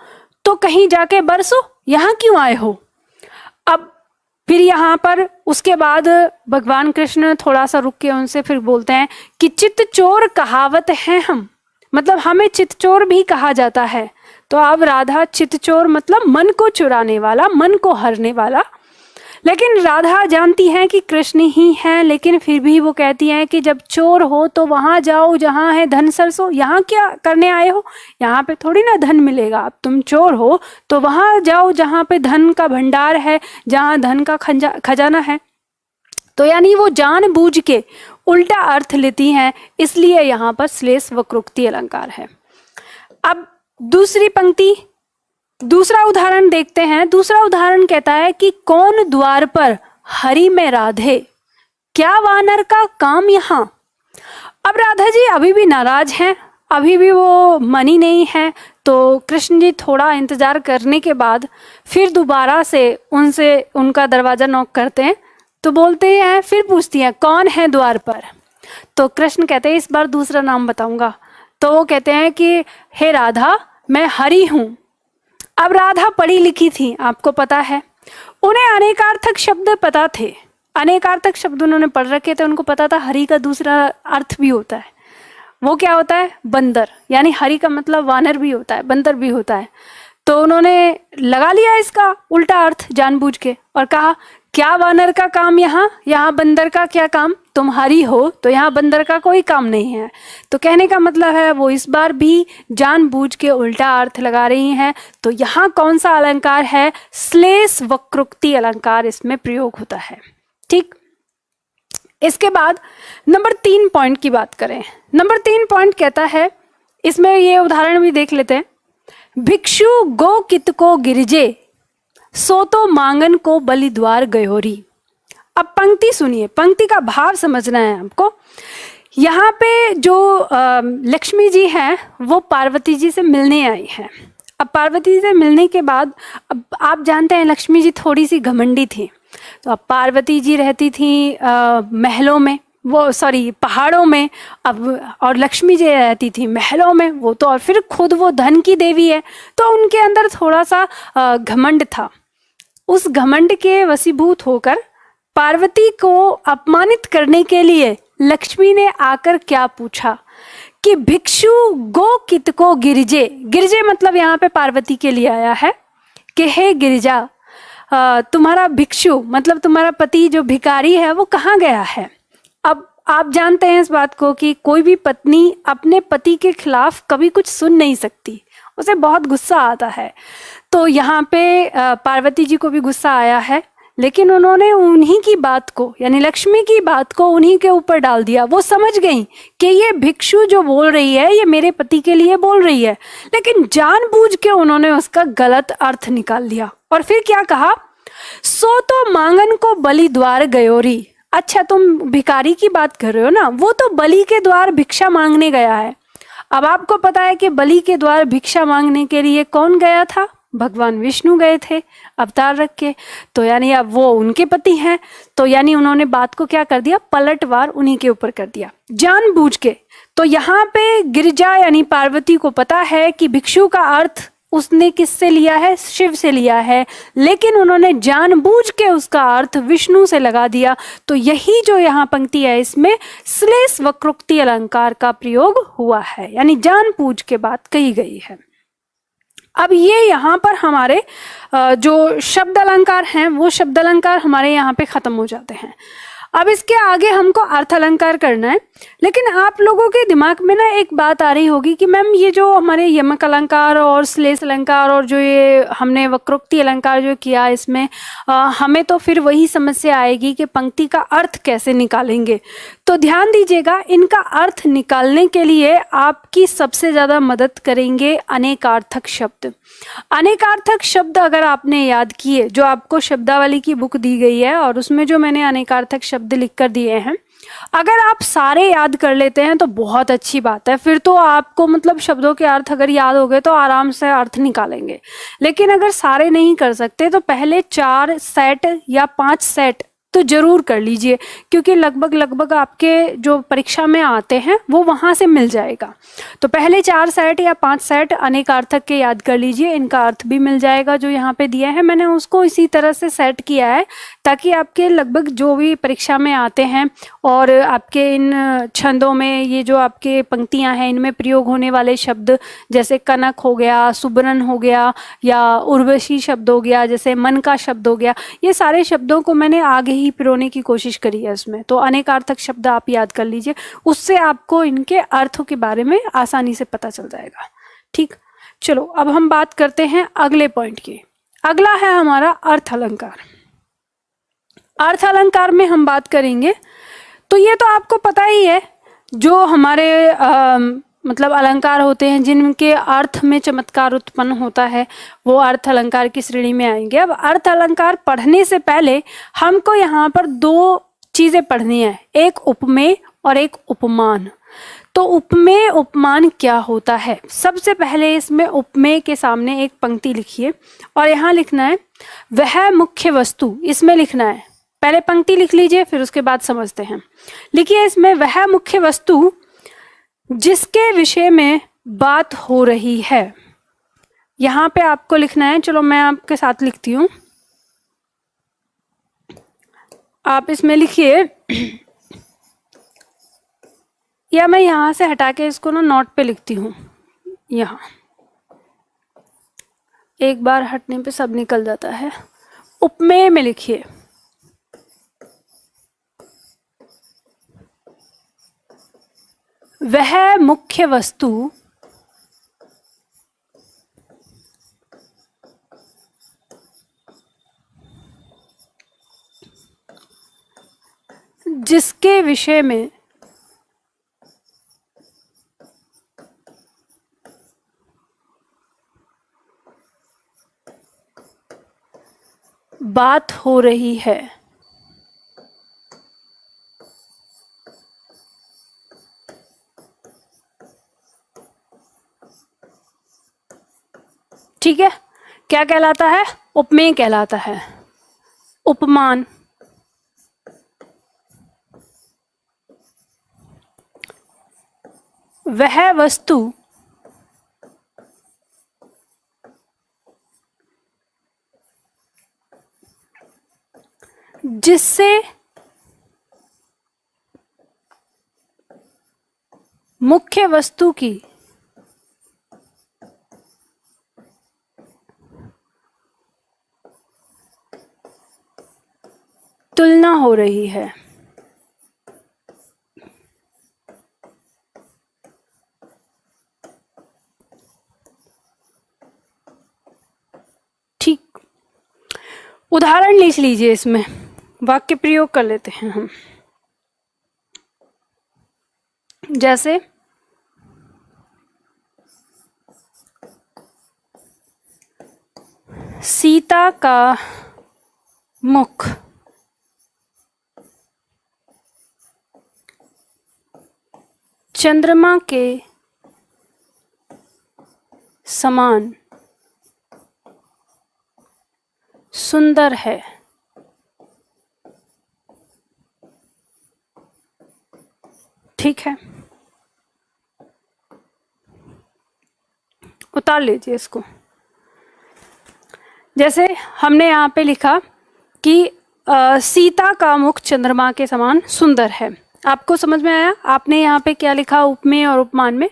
Speaker 1: तो कहीं जाके बरसो, यहाँ क्यों आए हो। अब फिर यहाँ पर उसके बाद भगवान कृष्ण थोड़ा सा रुक के उनसे फिर बोलते हैं कि चित चोर कहावत है हम, मतलब हमें चित चोर भी कहा जाता है। तो अब राधा, चित चोर मतलब मन को चुराने वाला, मन को हरने वाला। लेकिन राधा जानती हैं कि कृष्ण ही हैं, लेकिन फिर भी वो कहती हैं कि जब चोर हो तो वहाँ जाओ जहाँ है धन सरसों। यहाँ क्या करने आए हो, यहाँ पे थोड़ी ना धन मिलेगा। अब तुम चोर हो तो वहाँ जाओ जहाँ पे धन का भंडार है, जहाँ धन का खजाना है। तो यानी वो जानबूझ के उल्टा अर्थ लेती हैं, इसलिए यहाँ पर श्लेष वक्रोक्ति अलंकार है। अब दूसरी पंक्ति, दूसरा उदाहरण देखते हैं। दूसरा उदाहरण कहता है कि कौन द्वार पर हरि में राधे, क्या वानर का काम यहाँ। अब राधा जी अभी भी नाराज हैं, अभी भी वो मनी नहीं है। तो कृष्ण जी थोड़ा इंतजार करने के बाद फिर दोबारा से उनका दरवाजा नॉक करते हैं। तो बोलते हैं, फिर पूछती हैं कौन है द्वार पर। तो कृष्ण कहते हैं इस बार दूसरा नाम बताऊंगा। तो वो कहते हैं कि हे राधा, मैं हरि हूँ। अब राधा पढ़ी लिखी थी, आपको पता है, उन्हें अनेकार्थक शब्द पता थे, अनेकार्थक शब्द उन्होंने पढ़ रखे थे, उनको पता था हरि का दूसरा अर्थ भी होता है। वो क्या होता है? बंदर, यानी हरि का मतलब वानर भी होता है, बंदर भी होता है। तो उन्होंने लगा लिया इसका उल्टा अर्थ जानबूझ के और कहा क्या वानर का काम यहाँ, यहाँ बंदर का क्या काम, तुम हरि हो तो यहाँ बंदर का कोई काम नहीं है। तो कहने का मतलब है वो इस बार भी जानबूझ के उल्टा अर्थ लगा रही हैं। तो यहाँ कौन सा अलंकार है? श्लेष वक्रोक्ति अलंकार इसमें प्रयोग होता है। ठीक, इसके बाद नंबर 3 पॉइंट की बात करें। नंबर 3 पॉइंट कहता है, इसमें ये उदाहरण भी देख लेते हैं। भिक्षु गो कित को गिरजे, सो तो मांगन को बलि द्वार गयोरी। अब पंक्ति सुनिए, पंक्ति का भाव समझना है आपको। यहाँ पे जो लक्ष्मी जी हैं वो पार्वती जी से मिलने आई हैं। अब पार्वती जी से मिलने के बाद, अब आप जानते हैं लक्ष्मी जी थोड़ी सी घमंडी थी। तो अब पार्वती जी रहती थी महलों में, वो सॉरी पहाड़ों में, अब और लक्ष्मी जी रहती थी महलों में। वो तो और फिर खुद वो धन की देवी है, तो उनके अंदर थोड़ा सा घमंड था। उस घमंड के वशीभूत होकर पार्वती को अपमानित करने के लिए लक्ष्मी ने आकर क्या पूछा कि भिक्षु गो कित को गिरजे। गिरजे मतलब यहाँ पे पार्वती के लिए आया है कि हे गिरिजा, तुम्हारा भिक्षु मतलब तुम्हारा पति जो भिखारी है वो कहाँ गया है। अब आप जानते हैं इस बात को कि कोई भी पत्नी अपने पति के खिलाफ कभी कुछ सुन नहीं सकती, उसे बहुत गुस्सा आता है। तो यहाँ पे पार्वती जी को भी गुस्सा आया है, लेकिन उन्होंने उन्हीं की बात को यानी लक्ष्मी की बात को उन्हीं के ऊपर डाल दिया। वो समझ गई कि ये भिक्षु जो बोल रही है ये मेरे पति के लिए बोल रही है, लेकिन जानबूझ के उन्होंने उसका गलत अर्थ निकाल लिया। और फिर क्या कहा, सो तो मांगन को बलि द्वार गयोरी। अच्छा, तुम भिखारी की बात कर रहे हो ना, वो तो बलि के द्वार भिक्षा मांगने गया है। अब आपको पता है कि बलि के द्वार भिक्षा मांगने के लिए कौन गया था? भगवान विष्णु गए थे अवतार रख के। तो यानी अब वो उनके पति हैं, तो यानी उन्होंने बात को क्या कर दिया, पलटवार उन्हीं के ऊपर कर दिया जानबूझ के। तो यहाँ पे गिरिजा यानी पार्वती को पता है कि भिक्षु का अर्थ उसने किससे लिया है, शिव से लिया है, लेकिन उन्होंने जानबूझ के उसका अर्थ विष्णु से लगा दिया। तो यही जो यहाँ पंक्ति है इसमें श्लेष वक्रोक्ति अलंकार का प्रयोग हुआ है, यानी जानबूझ के बात कही गई है। अब ये यहाँ पर हमारे जो शब्द अलंकार हैं वो शब्द अलंकार हमारे यहाँ पे खत्म हो जाते हैं। अब इसके आगे हमको अर्थ अलंकार करना है। लेकिन आप लोगों के दिमाग में ना एक बात आ रही होगी कि मैम ये जो हमारे यमक अलंकार और श्लेष अलंकार और जो ये हमने वक्रोक्ति अलंकार जो किया इसमें हमें तो फिर वही समस्या आएगी कि पंक्ति का अर्थ कैसे निकालेंगे। तो ध्यान दीजिएगा, इनका अर्थ निकालने के लिए आपकी सबसे ज़्यादा मदद करेंगे अनेकार्थक शब्द। अनेकार्थक शब्द अगर आपने याद किए, जो आपको शब्दावली की बुक दी गई है और उसमें जो मैंने अनेकार्थक शब्द लिख कर दिए हैं, अगर आप सारे याद कर लेते हैं तो बहुत अच्छी बात है। फिर तो आपको मतलब शब्दों के अर्थ अगर याद हो गए तो आराम से अर्थ निकालेंगे। लेकिन अगर सारे नहीं कर सकते तो पहले 4 सेट या 5 सेट तो जरूर कर लीजिए, क्योंकि लगभग आपके जो परीक्षा में आते हैं वो वहाँ से मिल जाएगा। तो पहले 4 सेट या 5 सेट अनेकार्थक के याद कर लीजिए, इनका अर्थ भी मिल जाएगा। जो यहाँ पे दिया है मैंने उसको इसी तरह से सेट किया है ताकि आपके लगभग जो भी परीक्षा में आते हैं और आपके इन छंदों में ये जो आपके पंक्तियाँ हैं इनमें प्रयोग होने वाले शब्द जैसे कनक हो गया, सुबरन हो गया या उर्वशी शब्द हो गया, जैसे मन का शब्द हो गया, ये सारे शब्दों को मैंने आगे ही पिरोने की कोशिश करी है इसमें। तो अनेकार्थक शब्द आप याद कर लीजिए, उससे आपको इनके अर्थों के बारे में आसानी से पता चल जाएगा। ठीक, चलो अब हम बात करते हैं अगले पॉइंट की। अगला है हमारा अर्थ अलंकार। अर्थ अलंकार में हम बात करेंगे तो ये तो आपको पता ही है, जो हमारे मतलब अलंकार होते हैं जिनके अर्थ में चमत्कार उत्पन्न होता है वो अर्थ अलंकार की श्रेणी में आएंगे। अब अर्थ अलंकार पढ़ने से पहले हमको यहाँ पर 2 चीजें पढ़नी है, एक उपमेय और एक उपमान। तो उपमेय उपमान क्या होता है? सबसे पहले इसमें उपमेय के सामने एक पंक्ति लिखिए और यहाँ लिखना है वह मुख्य वस्तु, इसमें लिखना है पहले पंक्ति लिख लीजिए, फिर उसके बाद समझते हैं। लिखिए इसमें, वह मुख्य वस्तु जिसके विषय में बात हो रही है। यहां पे आपको लिखना है, चलो मैं आपके साथ लिखती हूं, आप इसमें लिखिए, या मैं यहां से हटा के इसको ना नोट पे लिखती हूं। यहां एक बार हटने पे सब निकल जाता है। उपमेय में लिखिए, वह मुख्य वस्तु जिसके विषय में बात हो रही है। ठीक है, क्या कहलाता है? उपमेय कहलाता है। उपमान, वह वस्तु जिससे मुख्य वस्तु की तुलना हो रही है। ठीक, उदाहरण लिख लीजिए, इसमें वाक्य प्रयोग कर लेते हैं हम। जैसे सीता का मुख चंद्रमा के समान सुंदर है। ठीक है, उतार लीजिए इसको। जैसे हमने यहाँ पे लिखा कि सीता का मुख चंद्रमा के समान सुंदर है। आपको समझ में आया? आपने यहाँ पे क्या लिखा उपमेय और उपमान में?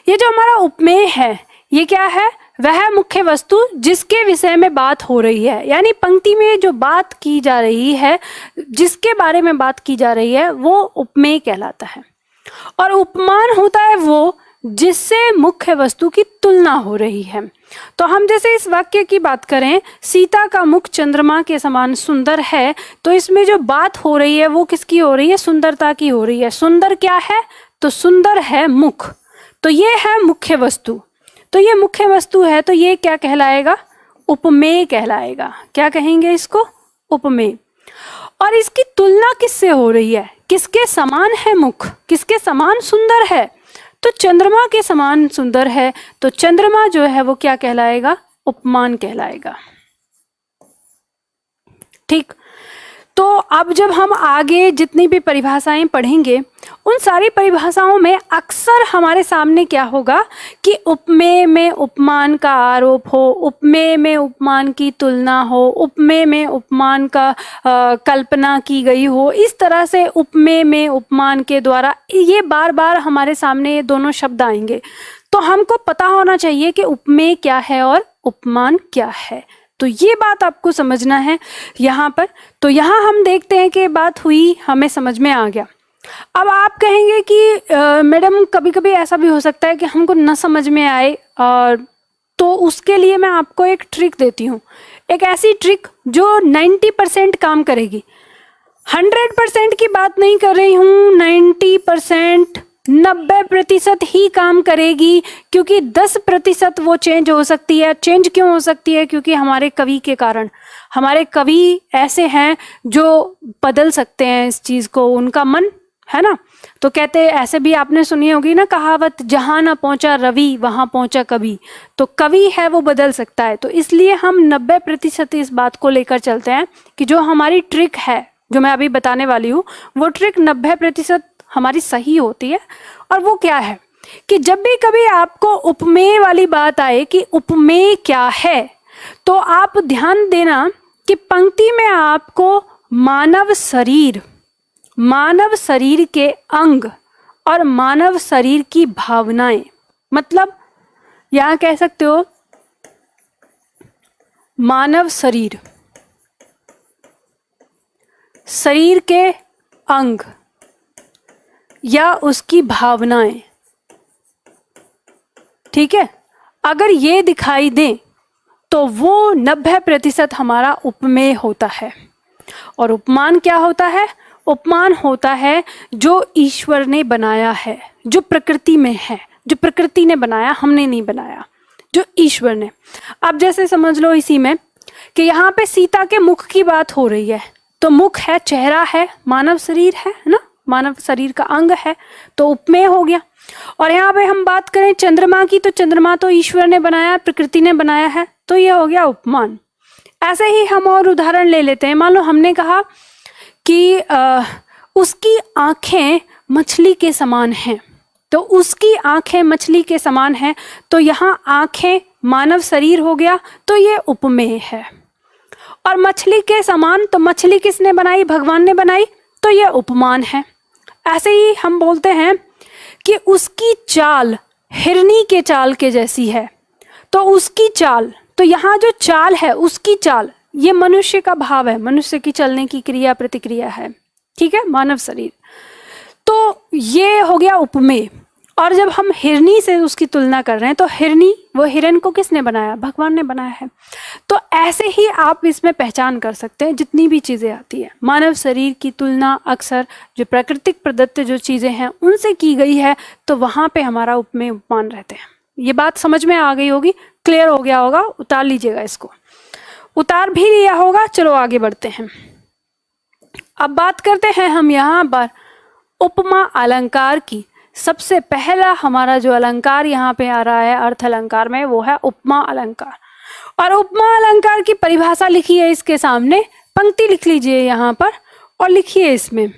Speaker 1: ये जो हमारा उपमेय है, ये क्या है? वह मुख्य वस्तु जिसके विषय में बात हो रही है, यानी पंक्ति में जो बात की जा रही है, जिसके बारे में बात की जा रही है, वो उपमेय कहलाता है। और उपमान होता है वो जिससे मुख्य वस्तु की तुलना हो रही है। तो हम जैसे इस वाक्य की बात करें, सीता का मुख चंद्रमा के समान सुंदर है, तो इसमें जो बात हो रही है वो किसकी हो रही है? सुंदरता की हो रही है। सुंदर क्या है? तो सुंदर है मुख, तो ये है मुख्य वस्तु। तो ये मुख्य वस्तु है, तो ये क्या कहलाएगा? उपमेय कहलाएगा। क्या कहेंगे इसको? उपमेय। और इसकी तुलना किससे हो रही है? किसके समान है मुख? किसके समान सुंदर है? तो चंद्रमा के समान सुंदर है, तो चंद्रमा जो है वो क्या कहलाएगा? उपमान कहलाएगा। ठीक, तो अब जब हम आगे जितनी भी परिभाषाएं पढ़ेंगे, उन सारी परिभाषाओं में अक्सर हमारे सामने क्या होगा कि उपमेय में उपमान का आरोप हो, उपमेय में उपमान की तुलना हो, उपमेय में उपमान का कल्पना की गई हो। इस तरह से उपमेय में उपमान के द्वारा ये बार बार हमारे सामने ये दोनों शब्द आएंगे। तो हमको पता होना चाहिए कि उपमेय क्या है और उपमान क्या है। तो ये बात आपको समझना है यहाँ पर। तो यहाँ हम देखते हैं कि बात हुई, हमें समझ में आ गया। अब आप कहेंगे कि मैडम कभी कभी ऐसा भी हो सकता है कि हमको न समझ में आए, और तो उसके लिए मैं आपको एक ट्रिक देती हूँ, एक ऐसी ट्रिक जो 90% काम करेगी। 100% की बात नहीं कर रही हूँ, 90%, 90% ही काम करेगी, क्योंकि 10% वो चेंज हो सकती है। चेंज क्यों हो सकती है? क्योंकि हमारे कवि के कारण। हमारे कवि ऐसे हैं जो बदल सकते हैं इस चीज को, उनका मन है ना। तो कहते हैं, ऐसे भी आपने सुनी होगी ना कहावत, जहां ना पहुंचा रवि वहां पहुंचा कवि। तो कवि है वो बदल सकता है। तो इसलिए हम 90% इस बात को लेकर चलते हैं कि जो हमारी ट्रिक है जो मैं अभी बताने वाली हूँ वो ट्रिक 90% हमारी सही होती है। और वो क्या है कि जब भी कभी आपको उपमेय वाली बात आए कि उपमेय क्या है, तो आप ध्यान देना कि पंक्ति में आपको मानव शरीर के अंग और मानव शरीर की भावनाएं, मतलब यहां कह सकते हो मानव शरीर के अंग या उसकी भावनाएं, ठीक है, अगर ये दिखाई दे तो वो 90% हमारा उपमेय होता है। और उपमान क्या होता है? उपमान होता है जो ईश्वर ने बनाया है, जो प्रकृति में है, जो प्रकृति ने बनाया, हमने नहीं बनाया, जो ईश्वर ने। अब जैसे समझ लो इसी में कि यहाँ पे सीता के मुख की बात हो रही है, तो मुख है, चेहरा है, मानव शरीर है ना, मानव शरीर का अंग है, तो उपमेय हो गया। और यहाँ पे हम बात करें चंद्रमा की, तो चंद्रमा तो ईश्वर ने बनाया, प्रकृति ने बनाया है, तो ये हो गया उपमान। ऐसे ही हम और उदाहरण ले लेते हैं। मान लो हमने कहा कि उसकी आंखें मछली के समान हैं, तो उसकी आंखें मछली के समान हैं, तो यहाँ आंखें मानव शरीर हो गया, तो ये उपमेय है। और मछली के समान, तो मछली किसने बनाई? भगवान ने बनाई, तो ये उपमान है। ऐसे ही हम बोलते हैं कि उसकी चाल हिरनी के चाल के जैसी है, तो उसकी चाल, तो यहाँ जो चाल है उसकी चाल, ये मनुष्य का भाव है, मनुष्य की चलने की क्रिया प्रतिक्रिया है, ठीक है, मानव शरीर, तो ये हो गया उपमेय। और जब हम हिरनी से उसकी तुलना कर रहे हैं, तो हिरनी, वो हिरन को किसने बनाया? भगवान ने बनाया है। तो ऐसे ही आप इसमें पहचान कर सकते हैं जितनी भी चीज़ें आती है। मानव शरीर की तुलना अक्सर जो प्राकृतिक प्रदत्त जो चीज़ें हैं उनसे की गई है, तो वहाँ पे हमारा उपमेय उपमान रहते हैं। ये बात समझ में आ गई होगी, क्लियर हो गया होगा, उतार लीजिएगा इसको, उतार भी लिया होगा। चलो आगे बढ़ते हैं। अब बात करते हैं हम यहाँ पर उपमा अलंकार की। सबसे पहला हमारा जो अलंकार यहाँ पे आ रहा है अर्थ अलंकार में, वो है उपमा अलंकार। और उपमा अलंकार की परिभाषा लिखी है इसके सामने, पंक्ति लिख लीजिए यहाँ पर और लिखिए इसमें,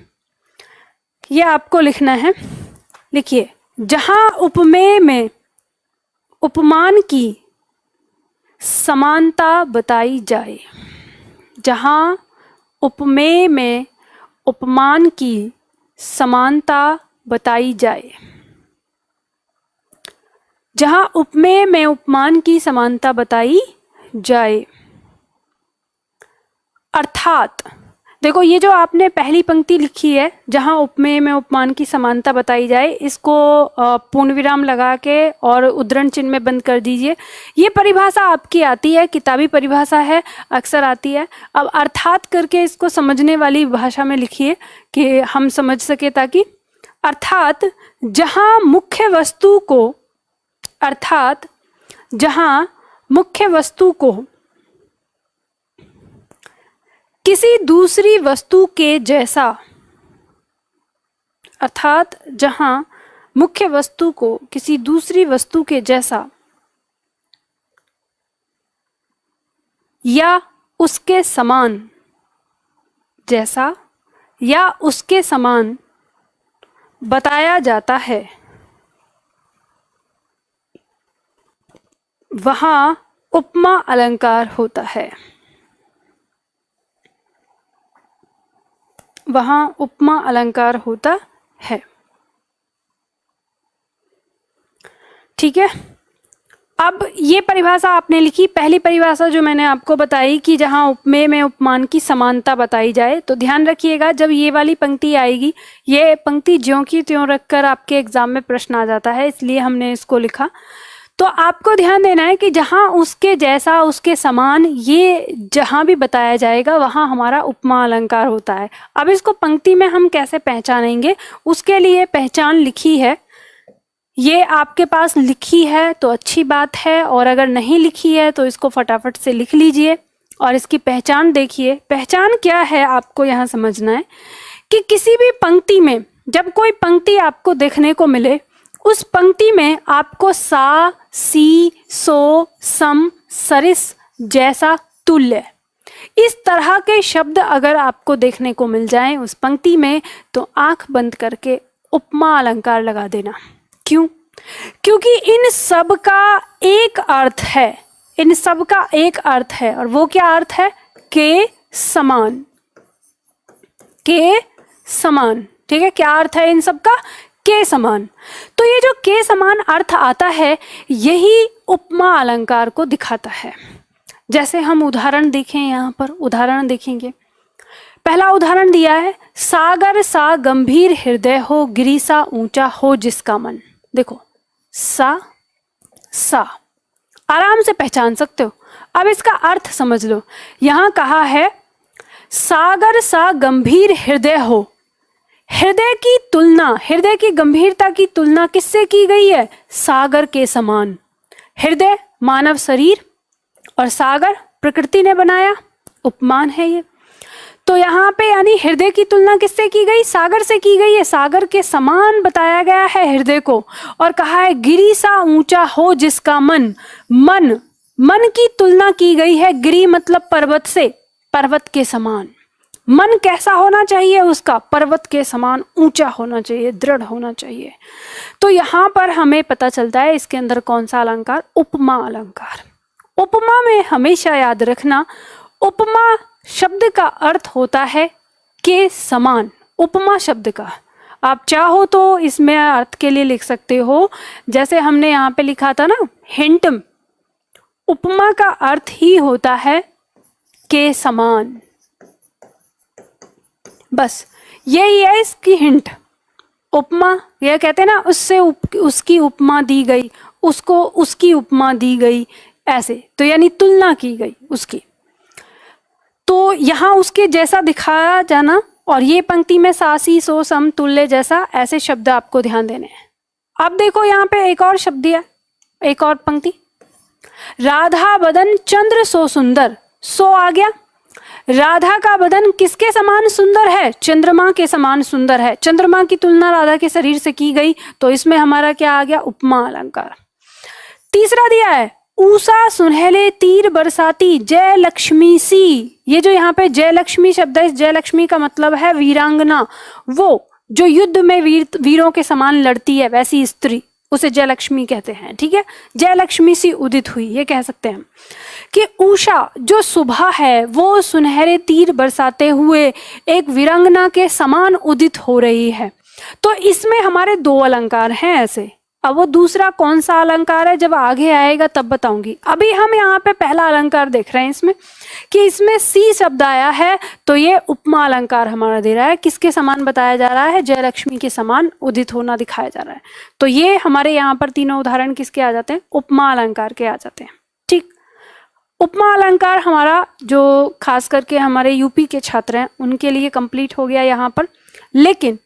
Speaker 1: ये आपको लिखना है। लिखिए, जहाँ उपमेय में उपमान की समानता बताई जाए, जहाँ उपमेय में उपमान की समानता बताई जाए, जहाँ उपमेय में उपमान की समानता बताई जाए, अर्थात देखो ये जो आपने पहली पंक्ति लिखी है, जहाँ उपमेय में उपमान की समानता बताई जाए, इसको पूर्ण विराम लगा के और उद्धरण चिन्ह में बंद कर दीजिए। ये परिभाषा आपकी आती है, किताबी परिभाषा है, अक्सर आती है। अब अर्थात करके इसको समझने वाली भाषा में लिखिए कि हम समझ सके, ताकि अर्थात जहाँ मुख्य वस्तु को, अर्थात जहाँ मुख्य वस्तु को किसी दूसरी वस्तु के जैसा, अर्थात जहाँ मुख्य वस्तु को किसी दूसरी वस्तु के जैसा या उसके समान, जैसा या उसके समान बताया जाता है, वहाँ उपमा अलंकार होता है, वहाँ उपमा अलंकार होता है। ठीक है, अब ये परिभाषा आपने लिखी। पहली परिभाषा जो मैंने आपको बताई कि जहाँ उपमेय में उपमान की समानता बताई जाए, तो ध्यान रखिएगा जब ये वाली पंक्ति आएगी, ये पंक्ति ज्यों की त्यों रखकर आपके एग्जाम में प्रश्न आ जाता है, इसलिए हमने इसको लिखा। तो आपको ध्यान देना है कि जहाँ उसके जैसा, उसके समान, ये जहाँ भी बताया जाएगा वहाँ हमारा उपमा अलंकार होता है। अब इसको पंक्ति में हम कैसे पहचानेंगे, उसके लिए पहचान लिखी है, ये आपके पास लिखी है तो अच्छी बात है, और अगर नहीं लिखी है तो इसको फटाफट से लिख लीजिए और इसकी पहचान देखिए। पहचान क्या है आपको यहाँ समझना है कि किसी भी पंक्ति में जब कोई पंक्ति आपको देखने को मिले, उस पंक्ति में आपको सा, सी, सो, सम, सरिस जैसा, तुल्य, इस तरह के शब्द अगर आपको देखने को मिल जाएं उस पंक्ति में तो आंख बंद करके उपमा अलंकार लगा देना। क्यों? क्योंकि इन सब का एक अर्थ है, इन सब का एक अर्थ है, और वो क्या अर्थ है? के समान, के समान। ठीक है, क्या अर्थ है इन सब का? के समान। तो ये जो के समान अर्थ आता है यही उपमा अलंकार को दिखाता है। जैसे हम उदाहरण देखें, यहाँ पर उदाहरण देखेंगे। पहला उदाहरण दिया है, सागर सा गंभीर हृदय हो, गिरी सा ऊंचा हो जिसका मन। देखो सा आराम से पहचान सकते हो। अब इसका अर्थ समझ लो। यहां कहा है सागर सा गंभीर हृदय हो। हृदय की तुलना, हृदय की गंभीरता की तुलना किससे की गई है? सागर के समान। हृदय मानव शरीर और सागर प्रकृति ने बनाया, उपमान है ये। तो यहाँ पे यानी हृदय की तुलना किससे की गई? सागर से की गई है। सागर के समान बताया गया है हृदय को, और कहा है गिरी सा ऊंचा हो जिसका मन। मन, मन की तुलना की गई है गिरी मतलब पर्वत से, पर्वत के समान। मन कैसा होना चाहिए उसका? पर्वत के समान ऊंचा होना चाहिए, दृढ़ होना चाहिए। तो यहाँ पर हमें पता चलता है इसके अंदर कौन सा अलंकार? उपमा अलंकार। उपमा में हमेशा याद रखना, उपमा शब्द का अर्थ होता है के समान। उपमा शब्द का आप चाहो तो इसमें अर्थ के लिए लिख सकते हो, जैसे हमने यहाँ पे लिखा था ना हिंट। उपमा का अर्थ ही होता है के समान, बस यही है इसकी हिंट। उपमा यह कहते हैं ना, उससे उसकी उपमा दी गई, उसको उसकी उपमा दी गई, ऐसे। तो यानी तुलना की गई उसकी। तो यहाँ उसके जैसा दिखाया जाना, और ये पंक्ति में सासी सो सम तुल्य जैसा, ऐसे शब्द आपको ध्यान देने हैं। अब देखो यहाँ पे एक और शब्द दिया, एक और पंक्ति, राधा बदन चंद्र सो सुंदर। सो आ गया, राधा का बदन किसके समान सुंदर है? चंद्रमा के समान सुंदर है। चंद्रमा की तुलना राधा के शरीर से की गई, तो इसमें हमारा क्या आ गया? उपमा अलंकार। तीसरा दिया है, ऊषा सुनहले तीर बरसाती जय लक्ष्मी सी। ये जो यहाँ पे जय लक्ष्मी शब्द है, इस जय लक्ष्मी का मतलब है वीरांगना, वो जो युद्ध में वीरों के समान लड़ती है वैसी स्त्री, उसे जय लक्ष्मी कहते हैं। ठीक है, जय लक्ष्मी सी उदित हुई, ये कह सकते हैं कि उषा जो सुबह है वो सुनहरे तीर बरसाते हुए एक वीरांगना के समान उदित हो रही है। तो इसमें हमारे दो अलंकार हैं ऐसे। अब वो दूसरा कौन सा अलंकार है जब आगे आएगा तब बताऊंगी। अभी हम यहाँ पे पहला अलंकार देख रहे हैं इसमें, कि इसमें सी शब्द आया है, तो ये उपमा अलंकार हमारा दे रहा है। किसके समान बताया जा रहा है? जय लक्ष्मी के समान उदित होना दिखाया जा रहा है। तो ये हमारे यहाँ पर तीनों उदाहरण किसके आ जाते हैं? उपमा अलंकार के आ जाते हैं। ठीक, उपमा अलंकार हमारा जो खास करके हमारे यूपी के छात्र हैं उनके लिए कंप्लीट हो गया यहाँ पर। लेकिन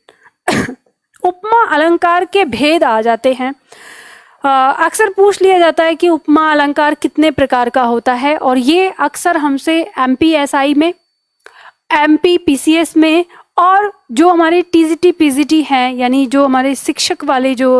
Speaker 1: उपमा अलंकार के भेद आ जाते हैं। अक्सर पूछ लिया जाता है कि उपमा अलंकार कितने प्रकार का होता है, और ये अक्सर हमसे MPSI में, MPPCS में, और जो हमारे TGT PGT हैं, यानी जो हमारे शिक्षक वाले जो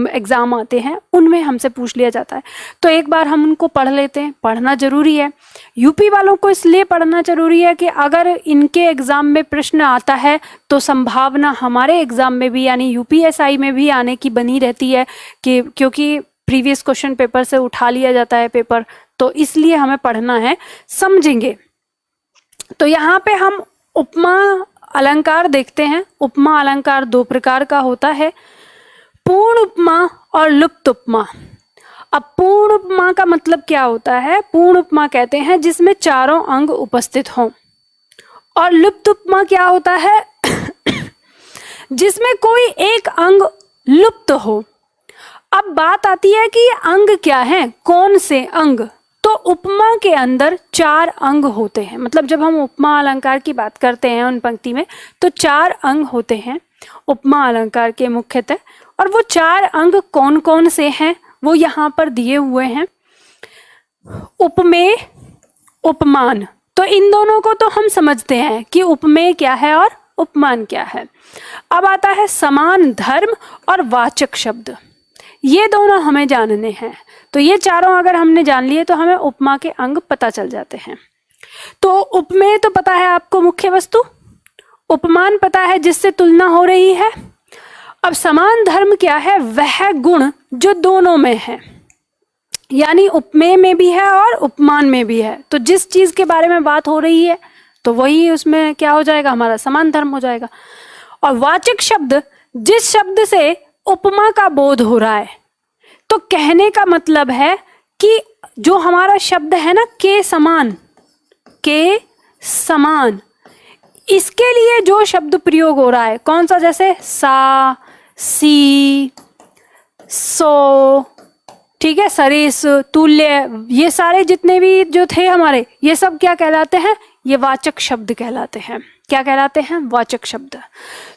Speaker 1: एग्ज़ाम आते हैं उनमें हमसे पूछ लिया जाता है। तो एक बार हम उनको पढ़ लेते हैं। पढ़ना ज़रूरी है। यूपी वालों को इसलिए पढ़ना ज़रूरी है कि अगर इनके एग्ज़ाम में प्रश्न आता है तो संभावना हमारे एग्ज़ाम में भी, यानी UPSI में भी आने की बनी रहती है, कि क्योंकि प्रीवियस क्वेश्चन पेपर से उठा लिया जाता है पेपर, तो इसलिए हमें पढ़ना है, समझेंगे। तो यहाँ पे हम उपमा अलंकार देखते हैं। उपमा अलंकार दो प्रकार का होता है, पूर्ण उपमा और लुप्त उपमा। अब पूर्ण उपमा का मतलब क्या होता है? पूर्ण उपमा कहते हैं जिसमें चारों अंग उपस्थित हों। और लुप्त उपमा क्या होता है? जिसमें कोई एक अंग लुप्त हो। अब बात आती है कि अंग क्या है, कौन से अंग? तो उपमा के अंदर 4 अंग होते हैं। मतलब जब हम उपमा अलंकार की बात करते हैं उन पंक्ति में, तो 4 अंग होते हैं उपमा अलंकार के मुख्यतः। और वो 4 अंग कौन कौन से हैं वो यहाँ पर दिए हुए हैं। उपमेय, उपमान। तो इन दोनों को तो हम समझते हैं कि उपमेय क्या है और उपमान क्या है। अब आता है समान धर्म और वाचक शब्द। ये दोनों हमें जानने हैं। तो ये चारों अगर हमने जान लिए तो हमें उपमा के अंग पता चल जाते हैं। तो उपमेय तो पता है आपको मुख्य वस्तु, उपमान पता है जिससे तुलना हो रही है। अब समान धर्म क्या है? वह गुण जो दोनों में है, यानी उपमेय में भी है और उपमान में भी है। तो जिस चीज के बारे में बात हो रही है तो वही उसमें क्या हो जाएगा? हमारा समान धर्म हो जाएगा। और वाचक शब्द, जिस शब्द से उपमा का बोध हो रहा है, तो कहने का मतलब है कि जो हमारा शब्द है ना, के समान, के समान, इसके लिए जो शब्द प्रयोग हो रहा है कौन सा? जैसे सा, सी, सो, ठीक है, सरिस, तुल्य, ये सारे जितने भी जो थे हमारे, ये सब क्या कहलाते हैं? ये वाचक शब्द कहलाते हैं। क्या कहलाते हैं? वाचक शब्द।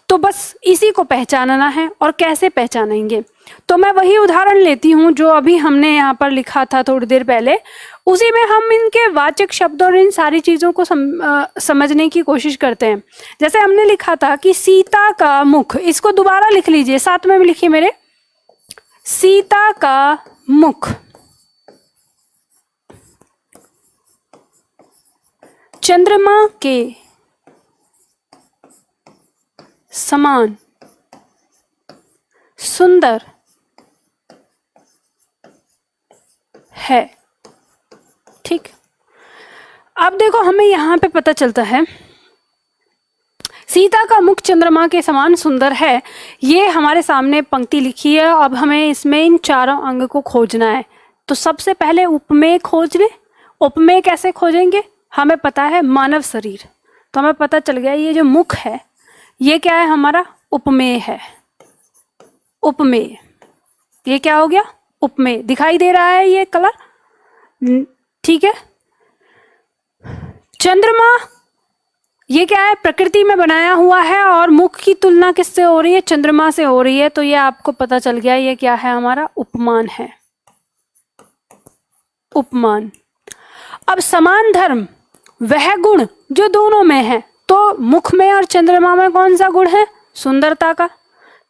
Speaker 1: तो बस इसी को पहचानना है। और कैसे पहचानेंगे? तो मैं वही उदाहरण लेती हूँ जो अभी हमने यहाँ पर लिखा था थोड़ी देर पहले, उसी में हम इनके वाचक शब्द और इन सारी चीज़ों को समझने की कोशिश करते हैं। जैसे हमने लिखा था कि सीता का मुख, इसको दोबारा लिख लीजिए, साथ में भी लिखिए मेरे, सीता का मुख चंद्रमा के समान सुंदर है। ठीक, अब देखो हमें यहां पे पता चलता है सीता का मुख चंद्रमा के समान सुंदर है। ये हमारे सामने पंक्ति लिखी है। अब हमें इसमें इन चारों अंग को खोजना है। तो सबसे पहले उपमेय खोज लें। उपमेय कैसे खोजेंगे? हमें पता है मानव शरीर, तो हमें पता चल गया ये जो मुख है ये क्या है? हमारा उपमेय है। उपमेय, ये क्या हो गया? उपमेय। दिखाई दे रहा है ये कलर, ठीक है। चंद्रमा, ये क्या है? प्रकृति में बनाया हुआ है और मुख की तुलना किससे हो रही है? चंद्रमा से हो रही है। तो ये आपको पता चल गया ये क्या है? हमारा उपमान है, उपमान। अब समान धर्म, वह गुण जो दोनों में है। तो मुख में और चंद्रमा में कौन सा गुण है? सुंदरता का।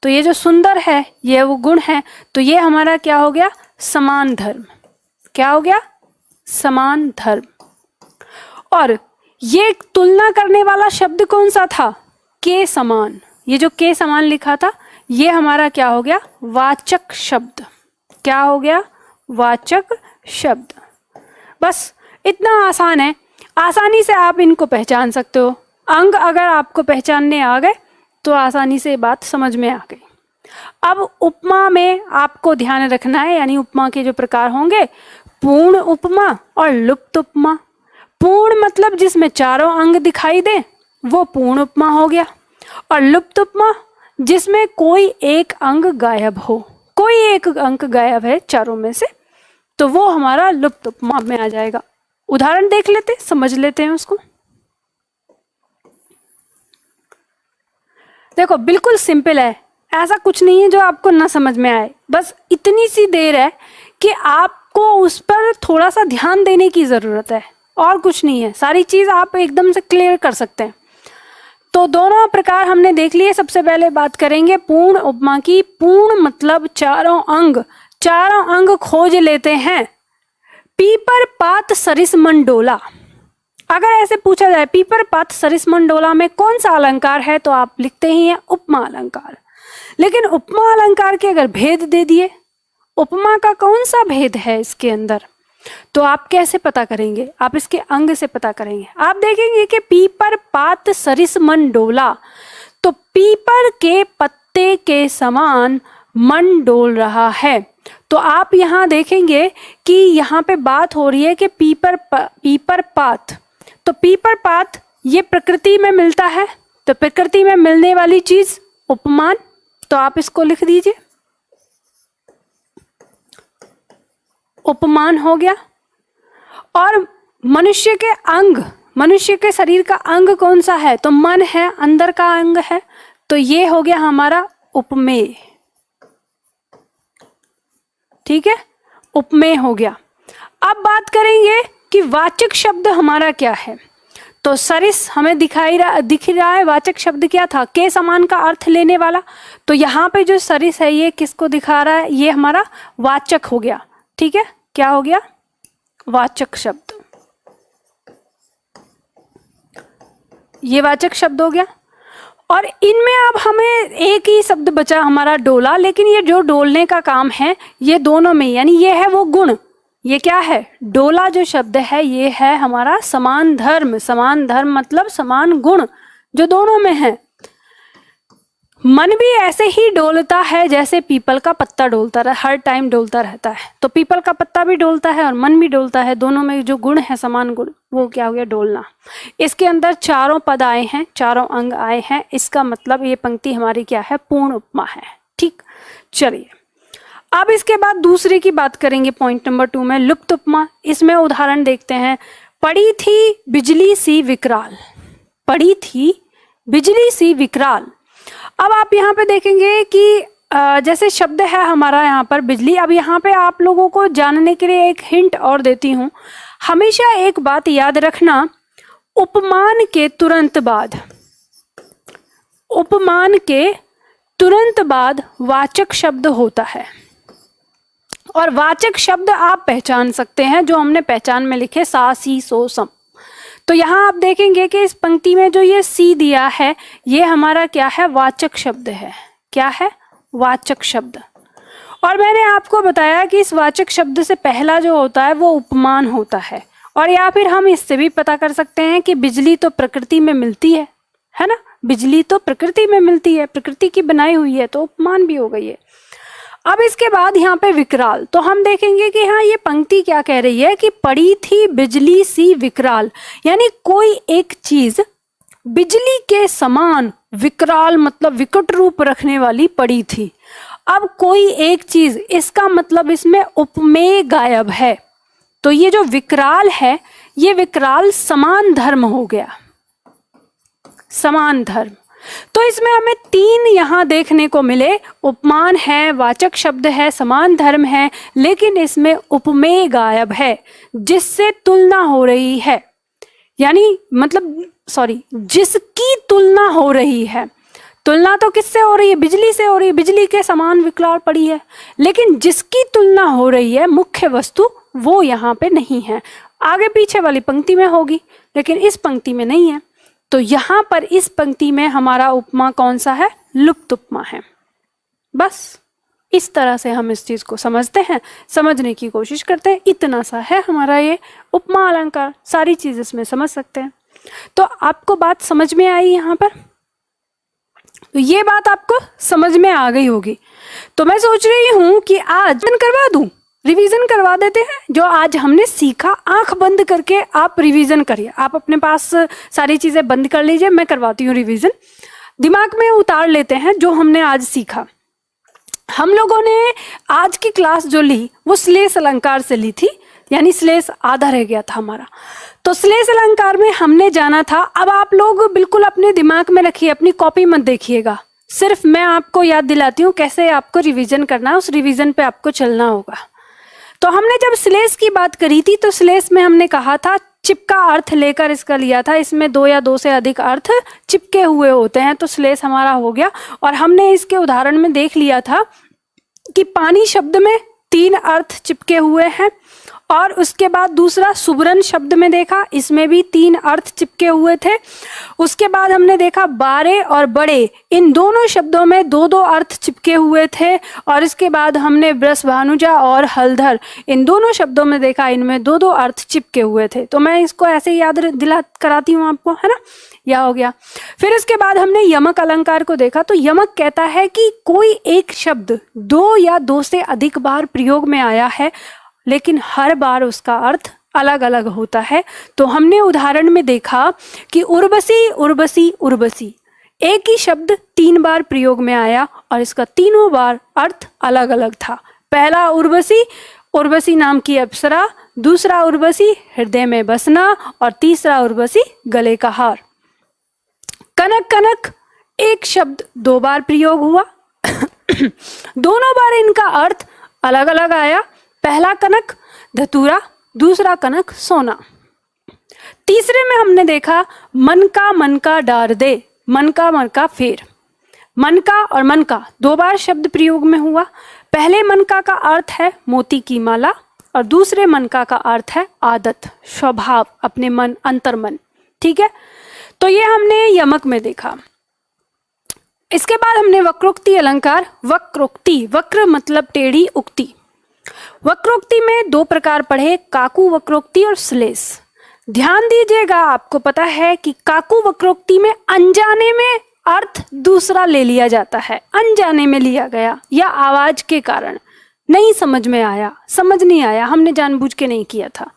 Speaker 1: तो ये जो सुंदर है ये वो गुण है। तो ये हमारा क्या हो गया? समान धर्म। क्या हो गया? समान धर्म। और ये तुलना करने वाला शब्द कौन सा था? के समान। ये जो के समान लिखा था ये हमारा क्या हो गया? वाचक शब्द। क्या हो गया? वाचक शब्द। बस इतना आसान है, आसानी से आप इनको पहचान सकते हो। अंग अगर आपको पहचानने आ गए तो आसानी से बात समझ में आ गई। अब उपमा में आपको ध्यान रखना है, यानी उपमा के जो प्रकार होंगे, पूर्ण उपमा और लुप्त उपमा। पूर्ण मतलब जिसमें चारों अंग दिखाई दे वो पूर्ण उपमा हो गया। और लुप्त उपमा जिसमें कोई एक अंग गायब हो, कोई एक अंग गायब है चारों में से, तो वो हमारा लुप्त उपमा में आ जाएगा। उदाहरण देख लेते, समझ लेते हैं उसको। देखो बिल्कुल सिंपल है, ऐसा कुछ नहीं है जो आपको ना समझ में आए। बस इतनी सी देर है कि आपको उस पर थोड़ा सा ध्यान देने की ज़रूरत है, और कुछ नहीं है। सारी चीज़ आप एकदम से क्लियर कर सकते हैं। तो दोनों प्रकार हमने देख लिए। सबसे पहले बात करेंगे पूर्ण उपमा की। पूर्ण मतलब चारों अंग, चारों अंग खोज लेते हैं। पीपर पात सरिस मंडोला, अगर ऐसे पूछा जाए पीपर पात सरिस मंडोला में कौन सा अलंकार है, तो आप लिखते ही हैं उपमा अलंकार। लेकिन उपमा अलंकार के अगर भेद दे दिए, उपमा का कौन सा भेद है इसके अंदर, तो आप कैसे पता करेंगे? आप इसके अंग से पता करेंगे। आप देखेंगे कि पीपर पात सरिस मंडोला, तो पीपर के पत्ते के समान मन डोल रहा है। तो आप यहाँ देखेंगे कि यहाँ पे बात हो रही है कि पीपर पात, तो पीपर पात ये प्रकृति में मिलता है, तो प्रकृति में मिलने वाली चीज उपमान। तो आप इसको लिख दीजिए, उपमान हो गया। और मनुष्य के अंग, मनुष्य के शरीर का अंग कौन सा है, तो मन है, अंदर का अंग है, तो ये हो गया हमारा उपमेय। ठीक है, उपमेय हो गया। अब बात करेंगे कि वाचक शब्द हमारा क्या है। तो सरिस हमें दिख रहा है। वाचक शब्द क्या था? के समान का अर्थ लेने वाला। तो यहाँ पे जो सरिस है ये किसको दिखा रहा है? ये हमारा वाचक हो गया। ठीक है, क्या हो गया? वाचक शब्द। ये वाचक शब्द हो गया। और इनमें अब हमें एक ही शब्द बचा हमारा डोला, लेकिन ये जो डोलने का काम है ये दोनों में, यानी ये है वो गुण। ये क्या है? डोला जो शब्द है ये है हमारा समान धर्म। समान धर्म मतलब समान गुण जो दोनों में है। मन भी ऐसे ही डोलता है जैसे पीपल का पत्ता डोलता रहा, हर टाइम डोलता रहता है। तो पीपल का पत्ता भी डोलता है और मन भी डोलता है, दोनों में जो गुण है समान गुण, वो क्या हो गया? डोलना। इसके अंदर चारों पद आए हैं, चारों अंग आए हैं, इसका मतलब ये पंक्ति हमारी क्या है? पूर्ण उपमा है। ठीक, चलिए अब इसके बाद दूसरे की बात करेंगे पॉइंट नंबर 2 में, लुप्त उपमा। इसमें उदाहरण देखते हैं। पड़ी थी बिजली सी विकराल, पड़ी थी बिजली सी विकराल। अब आप यहाँ पे देखेंगे कि जैसे शब्द है हमारा यहाँ पर बिजली। अब यहाँ पे आप लोगों को जानने के लिए एक हिंट और देती हूँ। हमेशा एक बात याद रखना, उपमान के तुरंत बाद, उपमान के तुरंत बाद वाचक शब्द होता है। और वाचक शब्द आप पहचान सकते हैं जो हमने पहचान में लिखे, सा सी सो सम। तो यहाँ आप देखेंगे कि इस पंक्ति में जो ये सी दिया है ये हमारा क्या है? वाचक शब्द है। क्या है? वाचक शब्द। और मैंने आपको बताया कि इस वाचक शब्द से पहला जो होता है वो उपमान होता है। और या फिर हम इससे भी पता कर सकते हैं कि बिजली तो प्रकृति में मिलती है ना? बिजली तो प्रकृति में मिलती है, प्रकृति की बनाई हुई है, तो उपमान भी हो गई है। अब इसके बाद यहाँ पे विकराल, तो हम देखेंगे कि हाँ ये पंक्ति क्या कह रही है कि पड़ी थी बिजली सी विकराल, यानी कोई एक चीज बिजली के समान विकराल मतलब विकट रूप रखने वाली पड़ी थी। अब कोई एक चीज, इसका मतलब इसमें उपमेय गायब है। तो ये जो विकराल है ये विकराल समान धर्म हो गया, समान धर्म। तो इसमें हमें 3 यहाँ देखने को मिले, उपमान है, वाचक शब्द है, समान धर्म है, लेकिन इसमें उपमेय गायब है जिससे तुलना हो रही है, यानी मतलब जिसकी तुलना हो रही है। तुलना तो किससे हो रही है? बिजली से हो रही है, बिजली के समान विकराल पड़ी है, लेकिन जिसकी तुलना हो रही है मुख्य वस्तु वो यहाँ पे नहीं है। आगे पीछे वाली पंक्ति में होगी लेकिन इस पंक्ति में नहीं है। तो यहाँ पर इस पंक्ति में हमारा उपमा कौन सा है? लुप्त उपमा है। बस इस तरह से हम इस चीज को समझते हैं, समझने की कोशिश करते हैं। इतना सा है हमारा ये उपमा अलंकार, सारी चीज इसमें समझ सकते हैं। तो आपको बात समझ में आई यहाँ पर? तो ये बात आपको समझ में आ गई होगी। तो मैं सोच रही हूँ कि आज करवा दूं, रिवीजन करवा देते हैं जो आज हमने सीखा। आंख बंद करके आप रिवीजन करिए, आप अपने पास सारी चीजें बंद कर लीजिए, मैं करवाती हूँ रिवीजन। दिमाग में उतार लेते हैं जो हमने आज सीखा। हम लोगों ने आज की क्लास जो ली वो श्लेष अलंकार से ली थी, यानी श्लेष आधा रह गया था हमारा। तो श्लेष अलंकार में हमने जाना था। अब आप लोग बिल्कुल अपने दिमाग में रखिए, अपनी कॉपी मत देखिएगा, सिर्फ मैं आपको याद दिलाती हूँ कैसे आपको रिवीजन करना है, उस रिवीजन पे आपको चलना होगा। तो हमने जब श्लेष की बात करी थी तो श्लेष में हमने कहा था चिपका अर्थ लेकर इसका लिया था, इसमें 2 या 2 से अधिक अर्थ चिपके हुए होते हैं, तो श्लेष हमारा हो गया। और हमने इसके उदाहरण में देख लिया था कि पानी शब्द में 3 अर्थ चिपके हुए हैं, और उसके बाद दूसरा सुबरन शब्द में देखा, इसमें भी 3 अर्थ चिपके हुए थे। उसके बाद हमने देखा बारे और बड़े, इन दोनों शब्दों में 2-2 अर्थ चिपके हुए थे। और इसके बाद हमने वृषभानुजा और हलधर, इन दोनों शब्दों में देखा, इनमें 2-2 अर्थ चिपके हुए थे। तो मैं इसको ऐसे ही याद दिला कराती हूँ आपको, है ना? यह हो गया। फिर इसके बाद हमने यमक अलंकार को देखा। तो यमक कहता है कि कोई एक शब्द 2 या 2 से अधिक बार प्रयोग में आया है, लेकिन हर बार उसका अर्थ अलग अलग होता है। तो हमने उदाहरण में देखा कि उर्वशी उर्वशी उर्वशी, एक ही शब्द 3 बार प्रयोग में आया और इसका तीनों बार अर्थ अलग अलग था। पहला उर्वशी, उर्वशी नाम की अप्सरा, दूसरा उर्वशी हृदय में बसना, और तीसरा उर्वशी गले का हार। कनक कनक, एक शब्द 2 बार प्रयोग हुआ दोनों बार इनका अर्थ अलग अलग आया। पहला कनक धतूरा, दूसरा कनक सोना। तीसरे में हमने देखा मन का डार दे, मन का फेर। मन का और मन का 2 बार शब्द प्रयोग में हुआ। पहले मन का अर्थ है मोती की माला, और दूसरे मन का अर्थ है आदत, स्वभाव, अपने मन, अंतर्मन। ठीक है। तो ये हमने यमक में देखा। इसके बाद हमने वक्रोक्ति अलंकार। वक्रोक्ति, वक्र मतलब टेढ़ी, उक्ति। वक्रोक्ति में दो प्रकार पढ़े, काकू वक्रोक्ति और श्लेष। ध्यान दीजिएगा, आपको पता है कि काकू वक्रोक्ति में अनजाने में अर्थ दूसरा ले लिया जाता है, अनजाने में लिया गया या आवाज के कारण नहीं समझ में आया, समझ नहीं आया, हमने जानबूझ के नहीं किया था,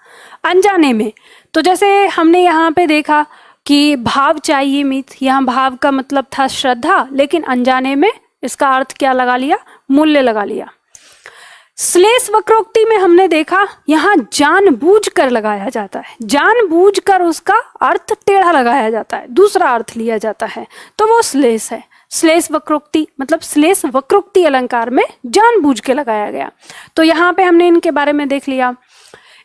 Speaker 1: अनजाने में। तो जैसे हमने यहाँ पे देखा कि भाव चाहिए मित, यहाँ भाव का मतलब था श्रद्धा, लेकिन अनजाने में इसका अर्थ क्या लगा लिया, मूल्य लगा लिया। श्लेष वक्रोक्ति में हमने देखा यहाँ जानबूझकर लगाया जाता है, जानबूझकर उसका अर्थ टेढ़ा लगाया जाता है, दूसरा अर्थ लिया जाता है, तो वो श्लेष है। श्लेष वक्रोक्ति मतलब श्लेष वक्रोक्ति अलंकार में जानबूझ के लगाया गया। तो यहाँ पे हमने इनके बारे में देख लिया।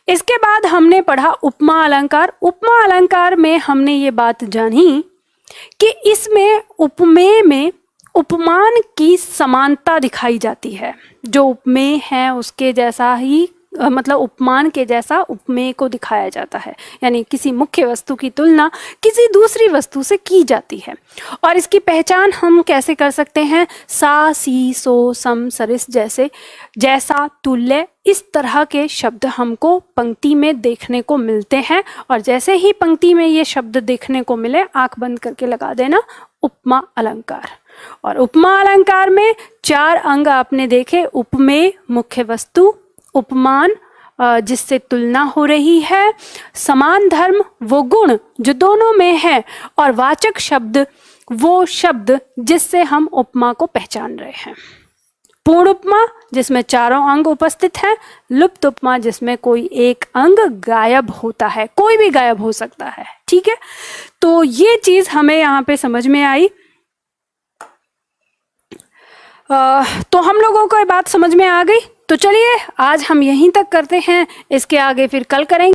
Speaker 1: इसके बाद हमने पढ़ा उपमा अलंकार। उपमा अलंकार में हमने ये बात जानी कि इसमें उपमेय में उपमान की समानता दिखाई जाती है। जो उपमेय है उसके जैसा ही मतलब उपमान के जैसा उपमेय को दिखाया जाता है, यानी किसी मुख्य वस्तु की तुलना किसी दूसरी वस्तु से की जाती है। और इसकी पहचान हम कैसे कर सकते हैं, सा, सी, सो, सम, सरिस जैसे, जैसा, तुल्य, इस तरह के शब्द हमको पंक्ति में देखने को मिलते हैं। और जैसे ही पंक्ति में ये शब्द देखने को मिले, आंख बंद करके लगा देना उपमा अलंकार। और उपमा अलंकार में 4 अंग आपने देखे, उपमेय मुख्य वस्तु, उपमान जिससे तुलना हो रही है, समान धर्म वो गुण जो दोनों में है, और वाचक शब्द वो शब्द जिससे हम उपमा को पहचान रहे हैं। पूर्ण उपमा जिसमें चारों अंग उपस्थित हैं, लुप्त उपमा जिसमें कोई एक अंग गायब होता है, कोई भी गायब हो सकता है। ठीक है, तो ये चीज हमें यहाँ पे समझ में आई। तो हम लोगों को ये बात समझ में आ गई। तो चलिए आज हम यहीं तक करते हैं, इसके आगे फिर कल करेंगे।